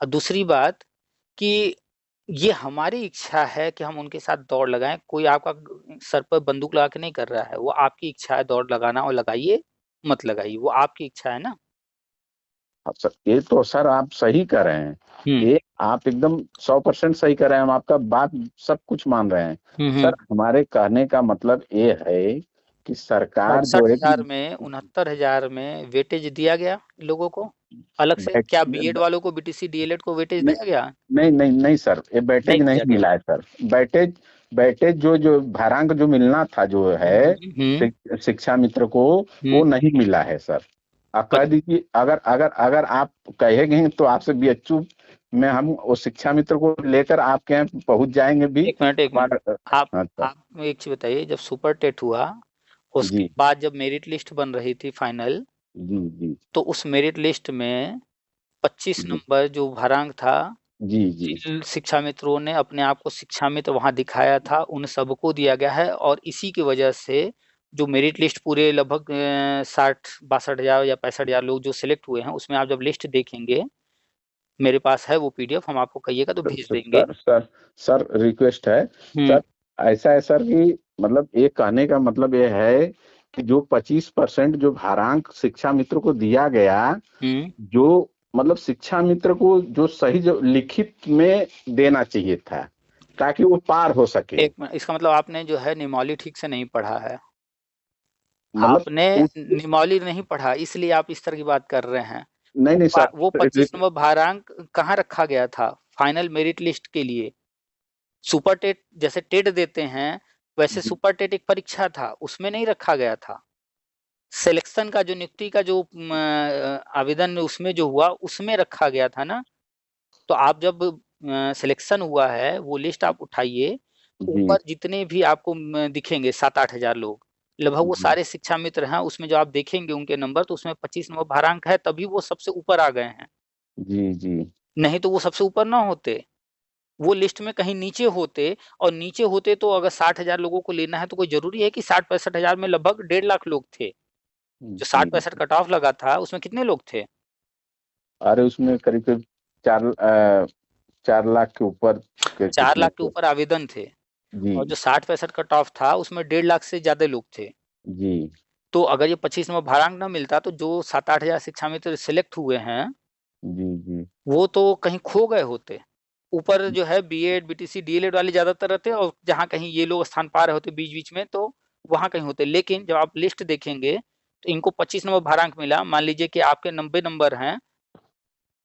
और दूसरी बात कि ये हमारी इच्छा है कि हम उनके साथ दौड़ लगाएं, कोई आपका सर पर बंदूक लगा के नहीं कर रहा है, वो आपकी इच्छा है दौड़ लगाना, और लगाइए मत लगाइए, वो आपकी इच्छा है ना। हाँ सर ये तो सर आप सही कर रहे हैं, हम्म ये आप एकदम 100% सही कर रहे हैं, हम आपका बात सब कुछ मान रहे हैं। हम्म। सर हमारे कहने का मतलब ये है कि सरकार जो सड़सठ है कि हजार में 69,000 में वेटेज दिया गया लोगों को अलग से, बैठ क्या बीएड वालों को बीटीसी डीएलएड को वेटेज नहीं दिया गया? नहीं नहीं नहीं सर, ये नहीं बैटेज नहीं दिया गया। मिला है सर। बैटेज बैटेज जो भारांक जो मिलना था जो है हम्म शिक्षा मित्र को, वो हम्म। नहीं मिला है सर। आप कह पर दीजिए, अगर अगर अगर आप कहेंगे तो आपसे बीएचयू में हम वो शिक्षा मित्र को लेकर आपके यहाँ पहुंच जाएंगे भी। एक मिनट, आप हाँ सर। आप एक चीज बताइए, जब सुपर टेट हुआ उसके जी बाद जब मेरिट लिस्ट बन रही थी फाइनल, जी जी तो उस मेरिट लिस्ट में 25 जी नंबर जो भरांक था, जी जी जिन शिक्षा मित्रों ने अपने आप को शिक्षा मित्र वहां दिखाया था उन सबको दिया गया है, और इसी की वजह से जो मेरिट लिस्ट पूरे लगभग 60-62 हजार या 65 हजार लोग जो सिलेक्ट हुए हैं, उसमें आप जब लिस्ट देखेंगे मेरे पास है वो पीडीएफ, हम आपको कहिएगा तो भेज देंगे। सर रिक्वेस्ट है सर, ऐसा है सर कि मतलब ये कहने का मतलब ये है कि जो 25% जो भारांक शिक्षा मित्र को दिया गया, जो मतलब शिक्षा मित्र को जो सही जो लिखित में देना चाहिए था ताकि वो पार हो सके। एक मिनट, इसका मतलब आपने जो है निमौली ठीक से नहीं पढ़ा है। मतलब आपने निमौली नहीं पढ़ा इसलिए आप इस तरह की बात कर रहे हैं। नहीं सर, वो 25 नंबर भारांक कहाँ रखा गया था? फाइनल मेरिट लिस्ट के लिए। सुपर टेट जैसे टेट देते हैं वैसे सुपर टेट एक परीक्षा था, उसमें नहीं रखा गया था। सिलेक्शन का जो नियुक्ति का जो आवेदन उसमें जो हुआ उसमें रखा गया था ना। तो आप जब सिलेक्शन हुआ है वो लिस्ट आप उठाइए, ऊपर जितने भी आपको दिखेंगे 7-8 हजार लोग, लगभग वो सारे शिक्षा मित्र हैं। उसमें जो आप देखेंगे उनके नंबर, तो उसमें 25 नंबर भारांक है, तभी वो सबसे ऊपर आ गए हैं। जी नहीं तो वो सबसे ऊपर ना होते, वो लिस्ट में कहीं नीचे होते। और नीचे होते तो अगर 60 हजार लोगों को लेना है तो कोई जरूरी है कि 60-65 हजार में लगभग 1.5 लाख लोग थे। जो 60-65 कट ऑफ लगा था उसमें कितने लोग थे? अरे उसमें करीब करीब 4 लाख के ऊपर 4 लाख के ऊपर आवेदन थे। और जो 60-65 कट ऑफ था उसमें 1.5 लाख से ज्यादा लोग थे। जी। तो अगर ये 25 नंबर भारांक ना मिलता तो जो 7-8 हजार शिक्षा मित्र सिलेक्ट हुए हैं जी वो तो कहीं खो गए होते। ऊपर जो है बीएड बीटीसी डीएलएड वाले ज्यादातर रहते, और जहाँ कहीं ये लोग स्थान पा रहे होते बीच बीच में तो वहां कहीं होते। लेकिन जब आप लिस्ट देखेंगे तो इनको 25 नंबर भारांक मिला। मान लीजिए कि आपके 90 नंबर हैं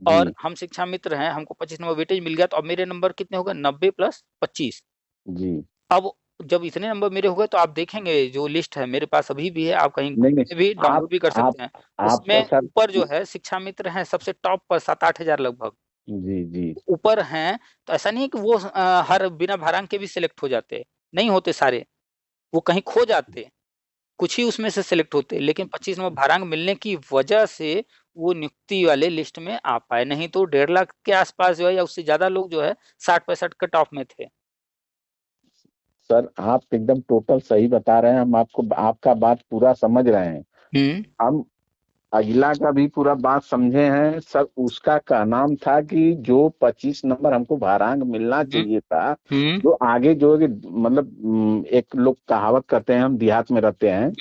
और हम शिक्षा मित्र हैं, हमको 25 नंबर वेटेज मिल गया, तो अब मेरे नंबर कितने हो गए? 90 प्लस 25। जी। अब जब इतने नंबर मेरे हो गए तो आप देखेंगे जो लिस्ट है मेरे पास अभी भी है, आप कहीं नहीं भी डाउनलोड भी कर सकते हैं। उसमें सर ऊपर जो है शिक्षा मित्र हैं सबसे टॉप पर 7-8 हजार लगभग जी ऊपर हैं। तो ऐसा नहीं है कि वो हर बिना भारांक के भी सिलेक्ट हो जाते, नहीं होते सारे, वो कहीं खो जाते, कुछ ही उसमें से सिलेक्ट होते। लेकिन 25 नंबर भारांक मिलने की वजह से वो नियुक्ति वाले लिस्ट में आ पाए, नहीं तो 1.5 लाख के आसपास जो है या उससे ज्यादा लोग जो है 60-65 कट ऑफ में थे। सर आप एकदम टोटल सही बता रहे हैं, हम आपको आपका बात पूरा समझ रहे हैं। हम अगला का भी पूरा बात समझे हैं सर। उसका का नाम था कि जो 25 नंबर हमको भारांक मिलना चाहिए था, जो आगे जो मतलब एक लोग कहावत करते हैं, हम देहात में रहते हैं,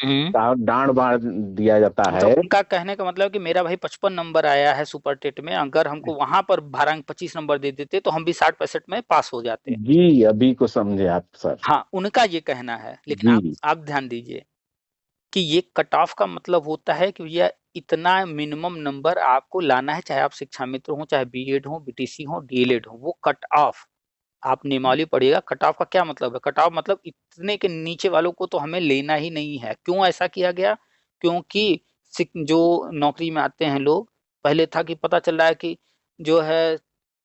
डांड बाड़ दिया जाता है। तो उनका कहने का मतलब कि मेरा भाई 55 नंबर आया है सुपर टेट में, अगर हमको वहां पर भारांक 25 नंबर दे देते तो हम भी 60-65 में पास हो जाते। जी अभी को समझे आप सर। हाँ, उनका ये कहना है। लेकिन जी आप ध्यान दीजिए कि ये कट ऑफ का मतलब होता है कि भैया इतना मिनिमम नंबर आपको लाना है, चाहे आप शिक्षा मित्र हो, चाहे बीएड हो, बीटीसी हो, डीएलएड हो, वो कट ऑफ। आप नियमावली पढ़िएगा, कट ऑफ का क्या मतलब है? कट ऑफ मतलब इतने के नीचे वालों को तो हमें लेना ही नहीं है। क्यों ऐसा किया गया? क्योंकि जो नौकरी में आते हैं लोग, पहले था कि पता चल रहा है कि जो है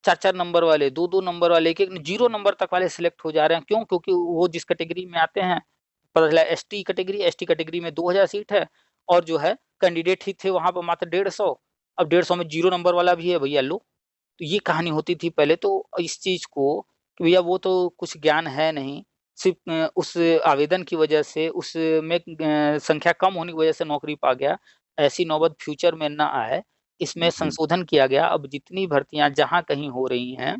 4-4 नंबर वाले, 2-2 नंबर वाले, एक-एक 0 नंबर तक वाले सिलेक्ट हो जा रहे हैं। क्यों? क्योंकि वो जिस कैटेगरी में आते हैं, पता चला एसटी कैटेगरी में 2000 सीट है और जो है कैंडिडेट ही थे वहां पर मात्र 150। अब 150 में 0 नंबर वाला भी है भैया, लो। तो ये कहानी होती थी पहले। तो इस चीज को कि भैया वो तो कुछ ज्ञान है नहीं, सिर्फ उस आवेदन की वजह से उसमें संख्या कम होने की वजह से नौकरी पा गया, ऐसी नौबत फ्यूचर में ना आए, इसमें संशोधन किया गया। अब जितनी भर्तियां जहां कहीं हो रही हैं,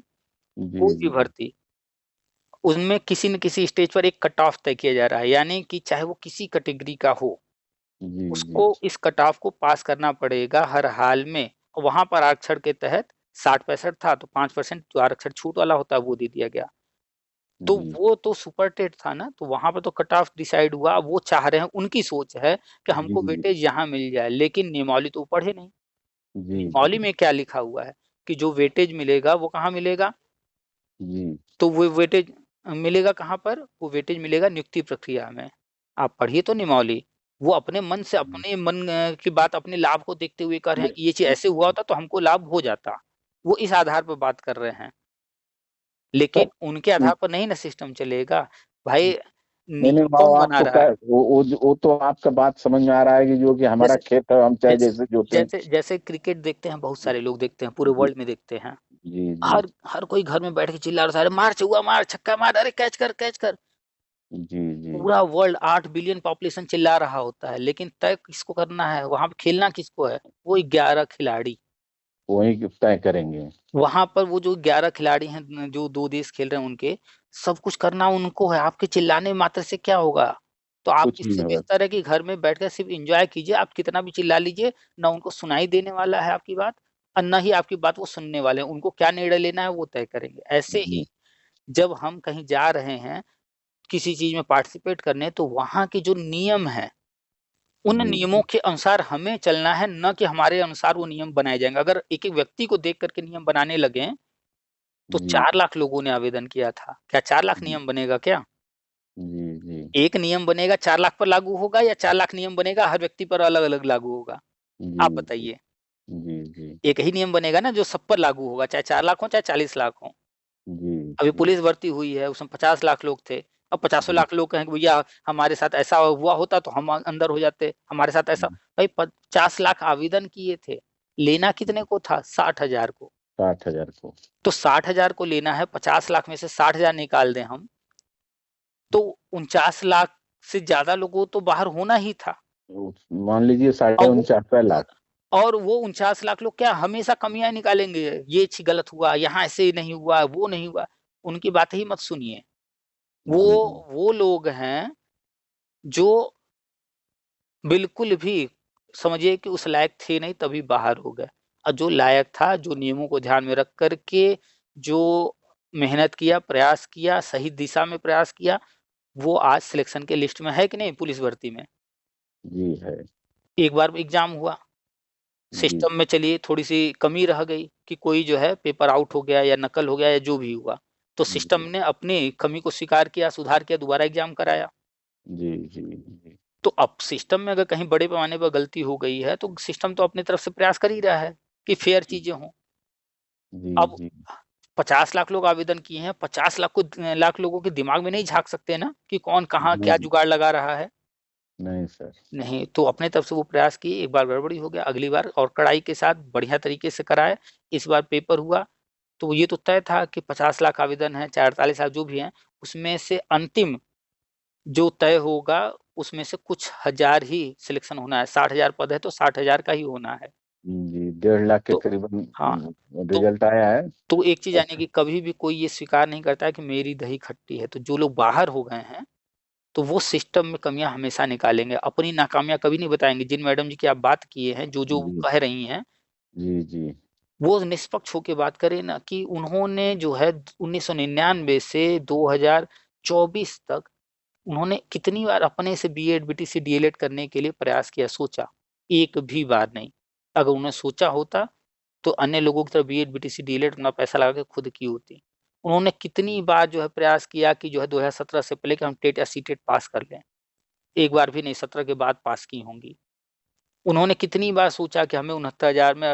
कोई भी भर्ती, उनमें किसी न किसी स्टेज पर एक कट ऑफ तय किया जा रहा है, यानी कि चाहे वो किसी कैटेगरी का हो, उसको इस कट ऑफ को पास करना पड़ेगा हर हाल में। वहां पर आरक्षण के तहत 60-65 था तो 5% जो आरक्षण छूट वाला होता है वो दे दिया गया। तो वो तो सुपर टेट था ना, तो वहां पर तो कट ऑफ डिसाइड हुआ। वो चाह रहे हैं, उनकी सोच है कि हमको वेटेज यहाँ मिल जाए, लेकिन नियमावली तो पढ़े नहीं। नियमावली में क्या लिखा हुआ है कि जो वेटेज मिलेगा वो कहाँ मिलेगा? तो वो वेटेज मिलेगा कहाँ पर? वो वेटेज मिलेगा नियुक्ति प्रक्रिया में। आप पढ़िए तो नियमावली। वो अपने मन से, अपने मन की बात, अपने लाभ को देखते हुए कह रहे हैं कि ये चीज ऐसे हुआ होता तो हमको लाभ हो जाता। वो इस आधार पर बात कर रहे हैं, लेकिन उनके आधार पर नहीं ना सिस्टम चलेगा भाई। नहीं नियम वो कौन बना आपको रहा क्या है? वो तो आपका बात समझ में आ रहा है कि जो कि हमारा जैसे खेत है, हम चाहे जैसे जैसे जोते। जैसे जैसे क्रिकेट देखते हैं, बहुत सारे लोग देखते हैं, पूरे वर्ल्ड में देखते हैं। जी हर हर कोई घर में बैठ के चिल्ला रहा है, मार चौका मार, छक्का मार, अरे कैच कर कैच कर। जी पूरा वर्ल्ड 8 बिलियन पॉपुलेशन चिल्ला रहा होता है, लेकिन तय किसको करना है? वहां पे खेलना किसको है? वो 11 खिलाड़ी। वही तय करेंगे। वहां पर वो जो 11 खिलाड़ी हैं जो 2 देश खेल रहे हैं उनके, सब कुछ करना उनको है, आपके चिल्लाने मात्र से क्या होगा? तो आप कुछ नहीं इससे होगा। बेहतर है कि घर में बैठकर सिर्फ एंजॉय कीजिए, आप कितना भी चिल्ला लीजिए, ना उनको सुनाई देने वाला है आपकी बात और ना ही आपकी बात वो सुनने वाले हैं, उनको क्या निर्णय लेना है वो तय करेंगे। ऐसे जी ही जब हम कहीं जा रहे हैं, किसी चीज में पार्टिसिपेट करने, तो वहां के जो नियम है, उन जी नियमों के अनुसार हमें चलना है, न कि हमारे अनुसार वो नियम बनाए जाएंगे। अगर एक एक व्यक्ति को देख करके नियम बनाने लगे, तो जी 4 लाख लोगों ने आवेदन किया था, क्या 4 लाख जी नियम बनेगा क्या? जी जी एक नियम बनेगा 4 लाख पर लागू होगा, या 4 लाख नियम बनेगा हर व्यक्ति पर अलग अलग लागू होगा? जी आप जी बताइए। जी जी एक ही नियम बनेगा ना जो सब पर लागू होगा, चाहे 4 लाख हो चाहे 40 लाख हो। जी अभी जी पुलिस भर्ती हुई है, उसमें 50 लाख लोग थे, अब 50 जी लाख लोग कहेंगे भैया हमारे साथ ऐसा हुआ होता तो हम अंदर हो जाते, हमारे साथ ऐसा। भाई 50 लाख आवेदन किए थे, लेना कितने को था? 60,000 को। 60,000 को। तो 60,000 को लेना है, 50 लाख में से 60,000 निकाल दें हम, तो 49 लाख से ज्यादा लोगों को तो बाहर होना ही था। मान लीजिए साढ़े और वो 49 लाख। और वो 49 लाख लोग क्या हमेशा कमियां निकालेंगे, ये चीज गलत हुआ, यहाँ ऐसे नहीं हुआ, वो नहीं हुआ। उनकी बात ही मत सुनिए। वो जी वो लोग हैं जो बिल्कुल भी समझिए कि उस लायक थे नहीं, तभी बाहर हो गए। और जो लायक था, जो नियमों को ध्यान में रख कर के जो मेहनत किया, प्रयास किया, सही दिशा में प्रयास किया, वो आज सिलेक्शन के लिस्ट में है कि नहीं पुलिस भर्ती में? जी है। एक बार एग्जाम हुआ, जी सिस्टम में चलिए थोड़ी-सी कमी रह गई कि कोई जो है पेपर आउट हो गया या नकल हो गया या जो भी हुआ। तो सिस्टम जी ने अपनी कमी को स्वीकार किया, सुधार किया, दोबारा एग्जाम कराया। जी जी जी तो अब सिस्टम में अगर कहीं बड़े पैमाने पर गलती हो गई है, तो सिस्टम तो अपनी तरफ से प्रयास कर ही रहा है कि फेयर चीज़ें हों। जी अब जी 50 लाख लोग आवेदन किए हैं, 50 लाख लोगों के दिमाग में नहीं झाँक सकते ना कि कौन कहाँ क्या नहीं जुगाड़ लगा रहा है। नहीं सर। नहीं, तो अपने तरफ से वो प्रयास किए, एक बार गड़बड़ी हो गया, अगली बार और कड़ाई के साथ बढ़िया तरीके से कराए। इस बार पेपर हुआ, तो ये तो तय था कि 50 लाख आवेदन हैं, चाहे 48 लाख जो भी हैं, उसमें से अंतिम जो तय होगा, उसमें से कुछ हज़ार ही सिलेक्शन होना है। 60,000 पद है, तो 60,000 का ही होना है। जी 1.5 लाख के तो करीबन हाँ, तो रिजल्ट आया है। तो एक चीज़ यानी अच्छा। कि कभी भी कोई ये स्वीकार नहीं करता है कि मेरी दही खट्टी है। तो जो लोग बाहर हो गए हैं, तो वो सिस्टम में कमियाँ हमेशा निकालेंगे, अपनी नाकामियाँ कभी नहीं बताएँगे। जिन मैडम जी की आप बात किए हैं, जो-जो वो जी कह रही हैं, जी जी वो निष्पक्ष होके बात करें ना कि उन्होंने जो है 1999 से 2024 तक उन्होंने कितनी बार अपने से बीएड, बीटीसी, डीएलएड करने के लिए प्रयास किया, सोचा? एक भी बार नहीं। अगर उन्होंने सोचा होता, तो अन्य लोगों की तरह बीएड, बीटीसी, डीएलएड अपना पैसा लगा के खुद की होती। उन्होंने कितनी बार जो है प्रयास किया कि जो है 2017 से पहले कि हम टेट या सीटेट पास कर लें। एक बार भी नहीं, 17 के बाद पास की होंगी। उन्होंने कितनी बार सोचा कि हमें 69,000 में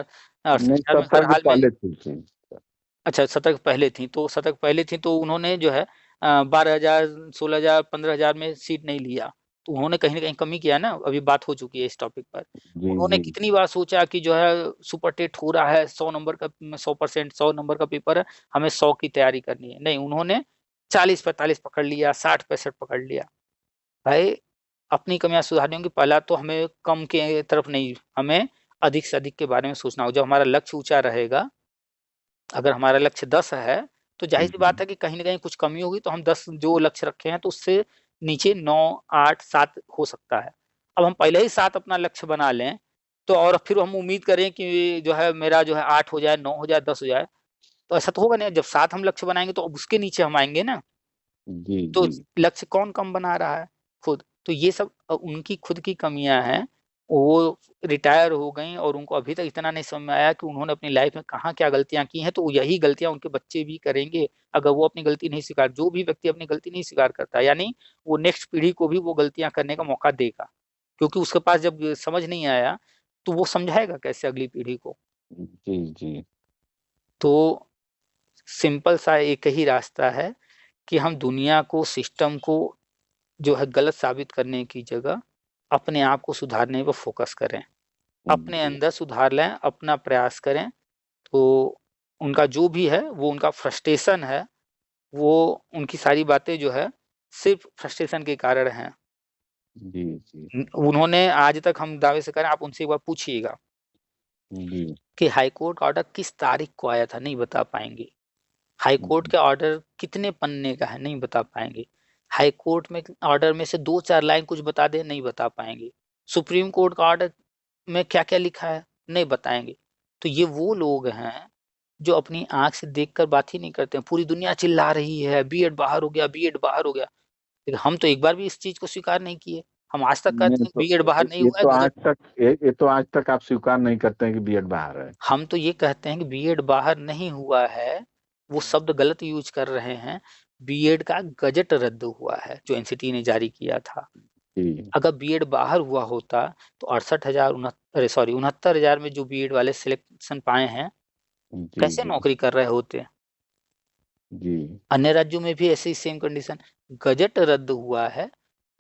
68,000 नहीं में हर 17 के हाल में। पहले थी। अच्छा, शतक पहले थी, तो शतक पहले थी तो उन्होंने जो है 12,000, 16,000, 15,000 में सीट नहीं लिया। तो उन्होंने कहीं न कहीं कमी किया ना, अभी बात हो चुकी है इस टॉपिक पर। जी उन्होंने जी कितनी बार सोचा कि जो है सुपर टेट हो रहा है, 100 नंबर का 100% 100 नंबर का पेपर है, हमें 100 की तैयारी करनी है। नहीं, उन्होंने 40-45 पकड़ लिया, 60-65 पकड़ लिया। भाई, अपनी कमियाँ सुधारनी होंगी, पहला तो हमें कम के तरफ नहीं, हमें अधिक से अधिक के बारे में सोचना होगा। जब हमारा लक्ष्य ऊँचा रहेगा, अगर हमारा लक्ष्य 10 है, तो ज़ाहिर-सी जी बात है कि कहीं न कहीं कुछ कमी होगी, तो हम 10 जो लक्ष्य रखे हैं, तो उससे नीचे 9, 8, 7 हो सकता है। अब हम पहले ही 7 अपना लक्ष्य बना लें, तो और फिर हम उम्मीद करें कि जो है मेरा जो है 8 हो जाए, 9 हो जाए, 10 हो जाए, तो ऐसा तो होगा नहीं। जब 7 हम लक्ष्य बनाएँगे, तो अब उसके नीचे हम आएँगे ना। जी तो जी लक्ष्य कौन कम बना रहा है? खुद। तो ये सब उनकी खुद की कमियाँ हैं। वो रिटायर हो गईं और उनको अभी तक इतना नहीं समझ में आया कि उन्होंने अपनी लाइफ़ में कहाँ क्या गलतियाँ की हैं, तो यही गलतियाँ उनके बच्चे भी करेंगे, अगर वो अपनी गलती नहीं स्वीकार जो भी व्यक्ति अपनी गलती नहीं स्वीकार करता, यानी वो नेक्स्ट पीढ़ी को भी वो गलतियाँ करने का मौका देगा। क्योंकि उसके पास जब समझ नहीं आया, तो वो समझाएगा कैसे अगली पीढ़ी को? जी जी तो सिंपल सा एक ही रास्ता है कि हम दुनिया को, सिस्टम को जो है गलत साबित करने की जगह अपने आप को सुधारने पर फोकस करें। अपने जी अंदर सुधार लाएँ, अपना प्रयास करें, तो उनका जो भी है, वो उनका फ्रस्ट्रेशन है, वो उनकी सारी बातें जो है, सिर्फ़ फ्रस्ट्रेशन के कारण हैं। जी जी उन्होंने आज तक हम दावे से कह रहे हैं, आप उनसे एक बार पूछिएगा, जी कि हाई कोर्ट ऑर्डर किस तारीख को आया था, नहीं बता पाएंगे। हाई कोर्ट के ऑर्डर कितने पन्ने का है, नहीं बता पाएंगे। हाई कोर्ट में ऑर्डर में से 2-4 लाइन कुछ बता दे, नहीं बता पाएंगे। सुप्रीम कोर्ट का ऑर्डर में क्या क्या लिखा है, नहीं बताएंगे। तो ये वो लोग हैं जो अपनी आंख से देखकर बात ही नहीं करते हैं। पूरी दुनिया चिल्ला रही है बीएड बाहर हो गया, बीएड बाहर हो गया, लेकिन हम तो एक बार भी इस चीज को स्वीकार नहीं किए। हम आज तक कहते नहीं हैं तो बीएड बाहर नहीं ये हुआ है, तो गजट। आज तक ये तो आज तक आप स्वीकार नहीं करते हैं कि बीएड बाहर है। हम तो ये कहते हैं कि बीएड बाहर नहीं हुआ है, वो शब्द गलत यूज कर रहे हैं। बीएड का गजट रद्द हुआ है जो एनसीटी ने जारी किया था। जी अगर बीएड बाहर हुआ होता तो 68,000 अरे सॉरी 69,000 में जो बीएड वाले सिलेक्शन पाए हैं, जी कैसे जी नौकरी कर रहे होते। जी अन्य राज्यों में भी ऐसे ही सेम कंडीशन। गजट रद्द हुआ है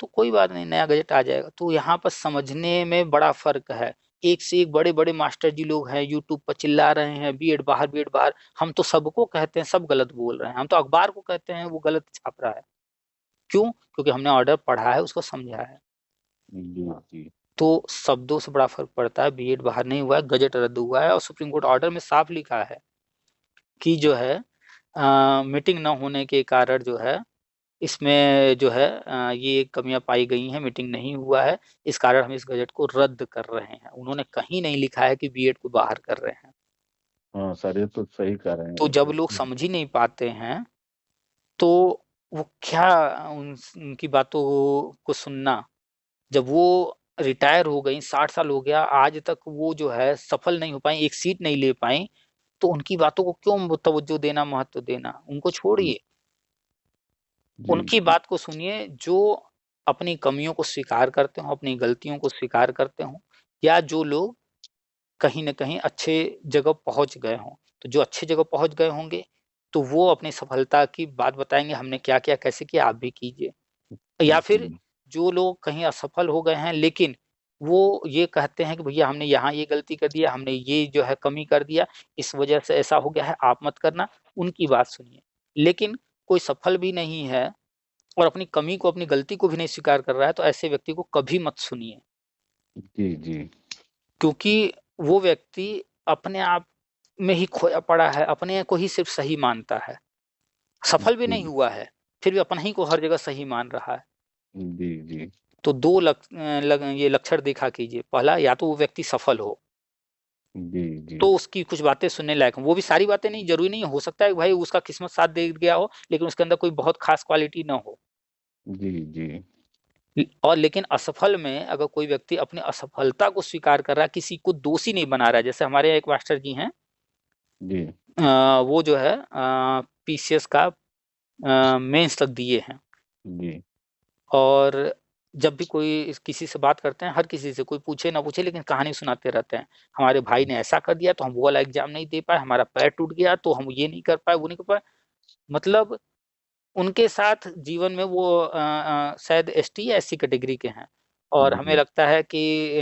तो कोई बात नहीं, नया गजट आ जाएगा। तो यहाँ पर समझने में बड़ा फर्क है। एक से एक बड़े बड़े मास्टर जी लोग हैं यूट्यूब पर चिल्ला रहे हैं बीएड बाहर, बीएड बाहर। हम तो सबको कहते हैं सब गलत बोल रहे हैं। हम तो अखबार को कहते हैं वो गलत छाप रहा है। क्यों? क्योंकि हमने ऑर्डर पढ़ा है, उसको समझा है। जी जी तो शब्दों से बड़ा फर्क पड़ता है। बीएड बाहर नहीं हुआ है, गजट रद्द हुआ है। और सुप्रीम कोर्ट ऑर्डर में साफ लिखा है कि जो है मीटिंग न होने के कारण जो है इसमें जो है ये कमियां पाई गई हैं, मीटिंग नहीं हुआ है, इस कारण हम इस गजट को रद्द कर रहे हैं। उन्होंने कहीं नहीं लिखा है कि बीएड को बाहर कर रहे हैं। हाँ सर, ये तो सही कह रहे तो हैं जब ये लोग तो। समझ ही नहीं पाते हैं तो वो क्या, उनकी बातों को सुनना। जब वो रिटायर हो गई, 60 साल हो गया, आज तक वो जो है सफल नहीं हो पाई, एक सीट नहीं ले पाई, तो उनकी बातों को क्यों तवज्जो देना, महत्व देना। उनको छोड़िए, जी उनकी जी बात को सुनिए जो अपनी कमियों को स्वीकार करते हो, अपनी गलतियों को स्वीकार करते हो, या जो लोग कहीं न कहीं अच्छे जगह पहुँच गए हों। तो जो अच्छी जगह पहुँच गए होंगे, तो वो अपनी सफलता की बात बताएँगे, हमने क्या-क्या कैसे किया, आप भी कीजिए। या फिर जी जो लोग कहीं असफल हो गए हैं, लेकिन वो ये कहते हैं कि भैया हमने यहाँ ये गलती कर दिया, हमने ये जो है कमी कर दिया, इस वजह से ऐसा हो गया है, आप मत करना, उनकी बात सुनिए। लेकिन कोई सफल भी नहीं है और अपनी कमी को, अपनी गलती को भी नहीं स्वीकार कर रहा है, तो ऐसे व्यक्ति को कभी मत सुनिए। जी जी क्योंकि वो व्यक्ति अपने आप में ही खोया पड़ा है, अपने को ही सिर्फ़ सही मानता है। सफल भी नहीं जी हुआ है, फिर भी अपना ही को हर जगह सही मान रहा है। जी जी तो 2 ये लक्षण देखा कीजिए। पहला, या तो वो व्यक्ति सफल हो, जी जी तो उसकी कुछ बातें सुनने लायक हों। वो भी सारी बातें नहीं, ज़रूरी नहीं है, हो सकता है कि भाई उसका किस्मत साथ दे गया हो, लेकिन उसके अंदर कोई बहुत ख़ास क्वालिटी ना हो। जी जी और लेकिन असफल में अगर कोई व्यक्ति अपनी असफलता को स्वीकार कर रहा है, किसी को दोषी नहीं बना रहा है। जैसे हमारे यहाँ एक मास्टर जी हैं, जी वो जो है पीसीएस का मेंस तक दिए हैं। जी और जब भी कोई किसी से बात करते हैं, हर किसी से, कोई पूछे ना पूछे, लेकिन कहानी सुनाते रहते हैं। हमारे भाई ने ऐसा कर दिया तो हम वो वाला एग्ज़ाम नहीं दे पाए, हमारा पैर टूट गया तो हम ये नहीं कर पाए, वो नहीं कर पाए। मतलब उनके साथ जीवन में वो शायद एसटी या एससी कैटेगरी के हैं, और हमें जी लगता है कि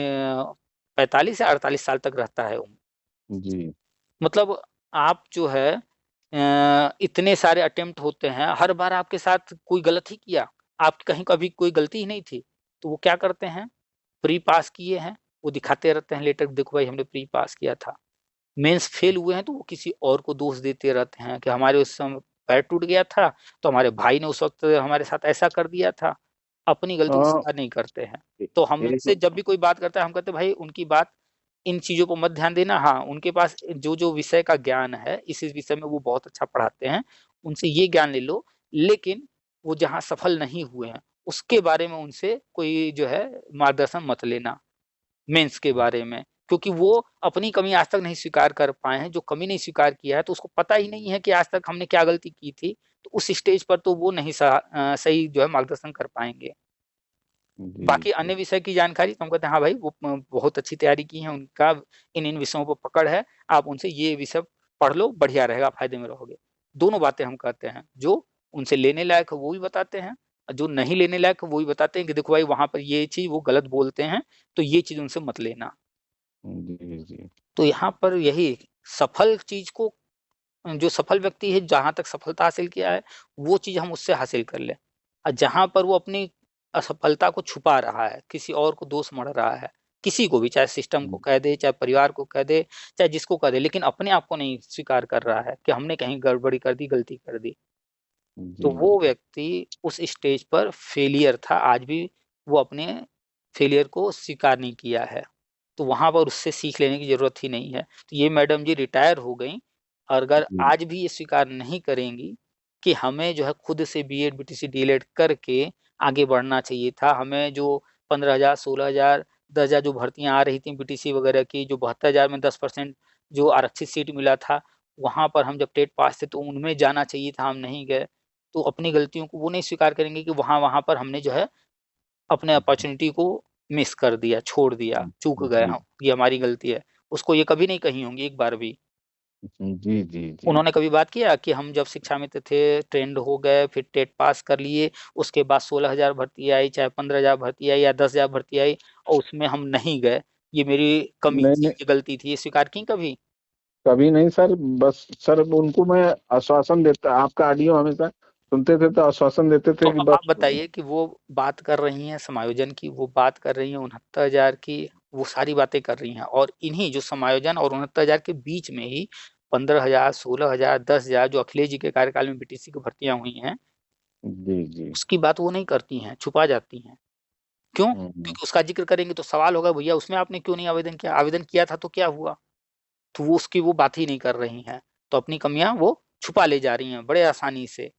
45 या 48 साल तक रहता है उम्र। जी मतलब आप जो है इतने सारे अटेम्प्ट होते हैं, हर बार आपके साथ कोई गलत ही किया, आपकी कहीं कभी कोई गलती ही नहीं थी। तो वो क्या करते हैं, प्री पास किए हैं, वो दिखाते रहते हैं लेटर, देखो भाई हमने प्री पास किया था। मेंस फेल हुए हैं तो वो किसी और को दोष देते रहते हैं कि हमारे उस समय पैर टूट गया था, तो हमारे भाई ने उस वक़्त हमारे साथ ऐसा कर दिया था। अपनी गलती को हाँ स्वीकार नहीं करते हैं। तो एक हमसे जब भी कोई बात करता है, हम कहते हैं भाई उनकी बात, इन चीज़ों को मत ध्यान देना। हाँ, उनके पास जो-जो विषय का ज्ञान है, इस विषय में वो बहुत अच्छा पढ़ाते हैं, उनसे ये ज्ञान ले लो। लेकिन वो जहाँ सफल नहीं हुए हैं, उसके बारे में उनसे कोई जो है मार्गदर्शन मत लेना, मेंस के बारे में। क्योंकि वो अपनी कमी आज तक नहीं स्वीकार कर पाए हैं, जो कमी नहीं स्वीकार किया है, तो उसको पता ही नहीं है कि आज तक हमने क्या गलती की थी, तो उस स्टेज पर तो वो नहीं सही जो है मार्गदर्शन कर पाएँगे। जी बाकी जी अन्य विषय की जानकारी तो हम कहते हैं हाँ भाई वो बहुत अच्छी तैयारी की है, उनका इन-इन विषयों पे पकड़ है, आप उनसे ये विषय पढ़ लो, बढ़िया रहेगा, फ़ायदे में रहोगे। दोनों बातें हम कहते हैं, जो उनसे लेने लायक है वो भी बताते हैं, और जो नहीं लेने लायक है वो भी बताते हैं कि देखो भाई वहाँ पर ये चीज़ वो गलत बोलते हैं, तो ये चीज़ उनसे मत लेना। जी जी तो यहाँ पर यही सफल चीज़ को, जो सफल व्यक्ति है जहाँ तक सफलता हासिल किया है, वो चीज़ हम उससे हासिल कर लें। और जहाँ पर वो अपनी असफलता को छुपा रहा है, किसी और को दोष मढ़ रहा है, किसी को भी, चाहे सिस्टम को कह दे, चाहे परिवार को कह दे, चाहे जिसको कह दे, लेकिन अपने आप को नहीं स्वीकार कर रहा है कि हमने कहीं गड़बड़ी कर दी, गलती कर दी। तो जी, वो जी। व्यक्ति उस स्टेज पर फेलियर था, आज भी वो अपने फेलियर को स्वीकार नहीं किया है। तो वहाँ पर उससे सीख लेने की ज़रूरत ही नहीं है। तो ये मैडम जी रिटायर हो गईं, और अगर जी, आज भी ये स्वीकार नहीं करेंगी कि हमें जो है खुद से बीएड, बीटीसी, डीएलएड करके आगे बढ़ना चाहिए था। हमें जो 15,000, 16,000, 10,000 जो भर्तियाँ आ रही थी बीटीसी वगैरह की, जो 72,000 में 10% जो आरक्षित सीट मिला था, वहाँ पर हम जब टेट पास थे तो उनमें जाना चाहिए था, हम नहीं गए। तो अपनी गलतियों को वो नहीं स्वीकार करेंगे कि वहाँ पर हमने जो है अपने अपॉर्च्युनिटी को मिस कर दिया, छोड़ दिया, चूक गए जी, हम, ये हमारी गलती है। उसको ये कभी नहीं कही होंगी एक बार भी। जी, जी, जी। उन्होंने कभी बात किया कि हम जब शिक्षा मित्र थे, ट्रेंड हो गए, फिर टेट पास कर लिए, उसके बाद 16,000 भर्ती आई, चाहे 15,000 भर्ती आई या 10,000 भर्ती आई और उसमें हम नहीं गए, ये मेरी कमी नहीं, थी, नहीं, ये गलती थी, ये स्वीकार की कभी? कभी नहीं सर। बस सर उनको मैं आश्वासन देता, आपका ऑडियो हमेशा सुनते थे तो आश्वासन देते तो थे कि अब आप बस। बताइए कि वो बात कर रही हैं समायोजन की, वो बात कर रही हैं 69,000 की, वो सारी बातें कर रही हैं, और इन्हीं जो समायोजन और 69,000 के बीच में ही 15,000, 16,000, 10,000 जो अखिलेश जी के कार्यकाल में बीटीसी की भर्तियां हुई हैं, जी, जी। उसकी बात वो नहीं करती हैं, छुपा जाती हैं। क्यों? हुँ, क्योंकि उसका जिक्र करेंगे तो सवाल होगा, भैया उसमें आपने क्यों नहीं आवेदन किया? आवेदन किया था तो क्या हुआ? तो वो उसकी वो बात ही नहीं कर रही हैं, तो अपनी कमियां वो छुपा ले जा रही हैं बड़े आसानी से।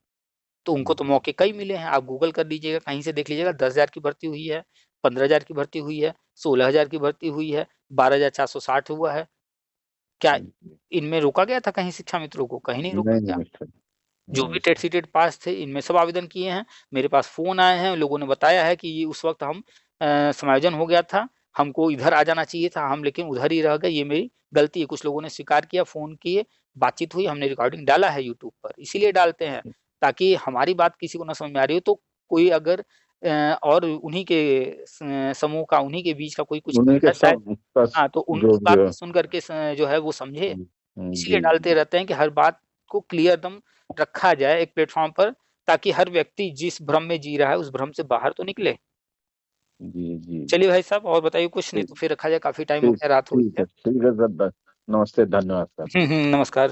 तो उनको तो मौके कई मिले हैं, आप गूगल कर लीजिएगा, कहीं से देख लीजिएगा, 10,000 की भर्ती हुई है, 15,000 की भर्ती हुई है, 16,000 की भर्ती हुई है, 12,460 हुआ है। क्या जी। इनमें रोका गया था कहीं शिक्षा मित्रों को? कहीं नहीं रोका नहीं, गया। नहीं सर। जो नहीं भी टेट सर। सीटेट पास थे, इनमें सब आवेदन किए हैं। मेरे पास फ़ोन आए हैं, लोगों ने बताया है कि ये उस वक़्त हम समायोजन हो गया था, हमको इधर आ जाना चाहिए था, हम लेकिन उधर ही रह गए, ये मेरी गलती है। कुछ लोगों ने स्वीकार किया, फ़ोन किए, बातचीत हुई, हमने रिकॉर्डिंग डाला है यूट्यूब पर। इसीलिए डालते हैं, ताकि हमारी बात किसी को ना समझ में आ रही हो तो कोई अगर और उन्हीं के समूह का, उन्हीं के बीच का कोई कुछ उन्हीं कहता के है शायद, सब बस हाँ, तो जो उनकी भी बात हो। भी सुन कर के जो है वो समझे। जी, इसीलिए डालते रहते हैं कि हर बात को क्लियर दम रखा जाए एक प्लेटफ़ॉर्म पर, ताकि हर व्यक्ति जिस भ्रम में जी रहा है, उस भ्रम से बाहर तो निकले। जी, जी। चलिए भाई साहब, और बताइए कुछ, नहीं ठीक, तो फिर रखा जाए, काफ़ी टाइम हो ठीक, गया, रात हो ठीक रही है, है। ठीक है सर। नमस्ते, धन्यवाद सर। नमस्कार।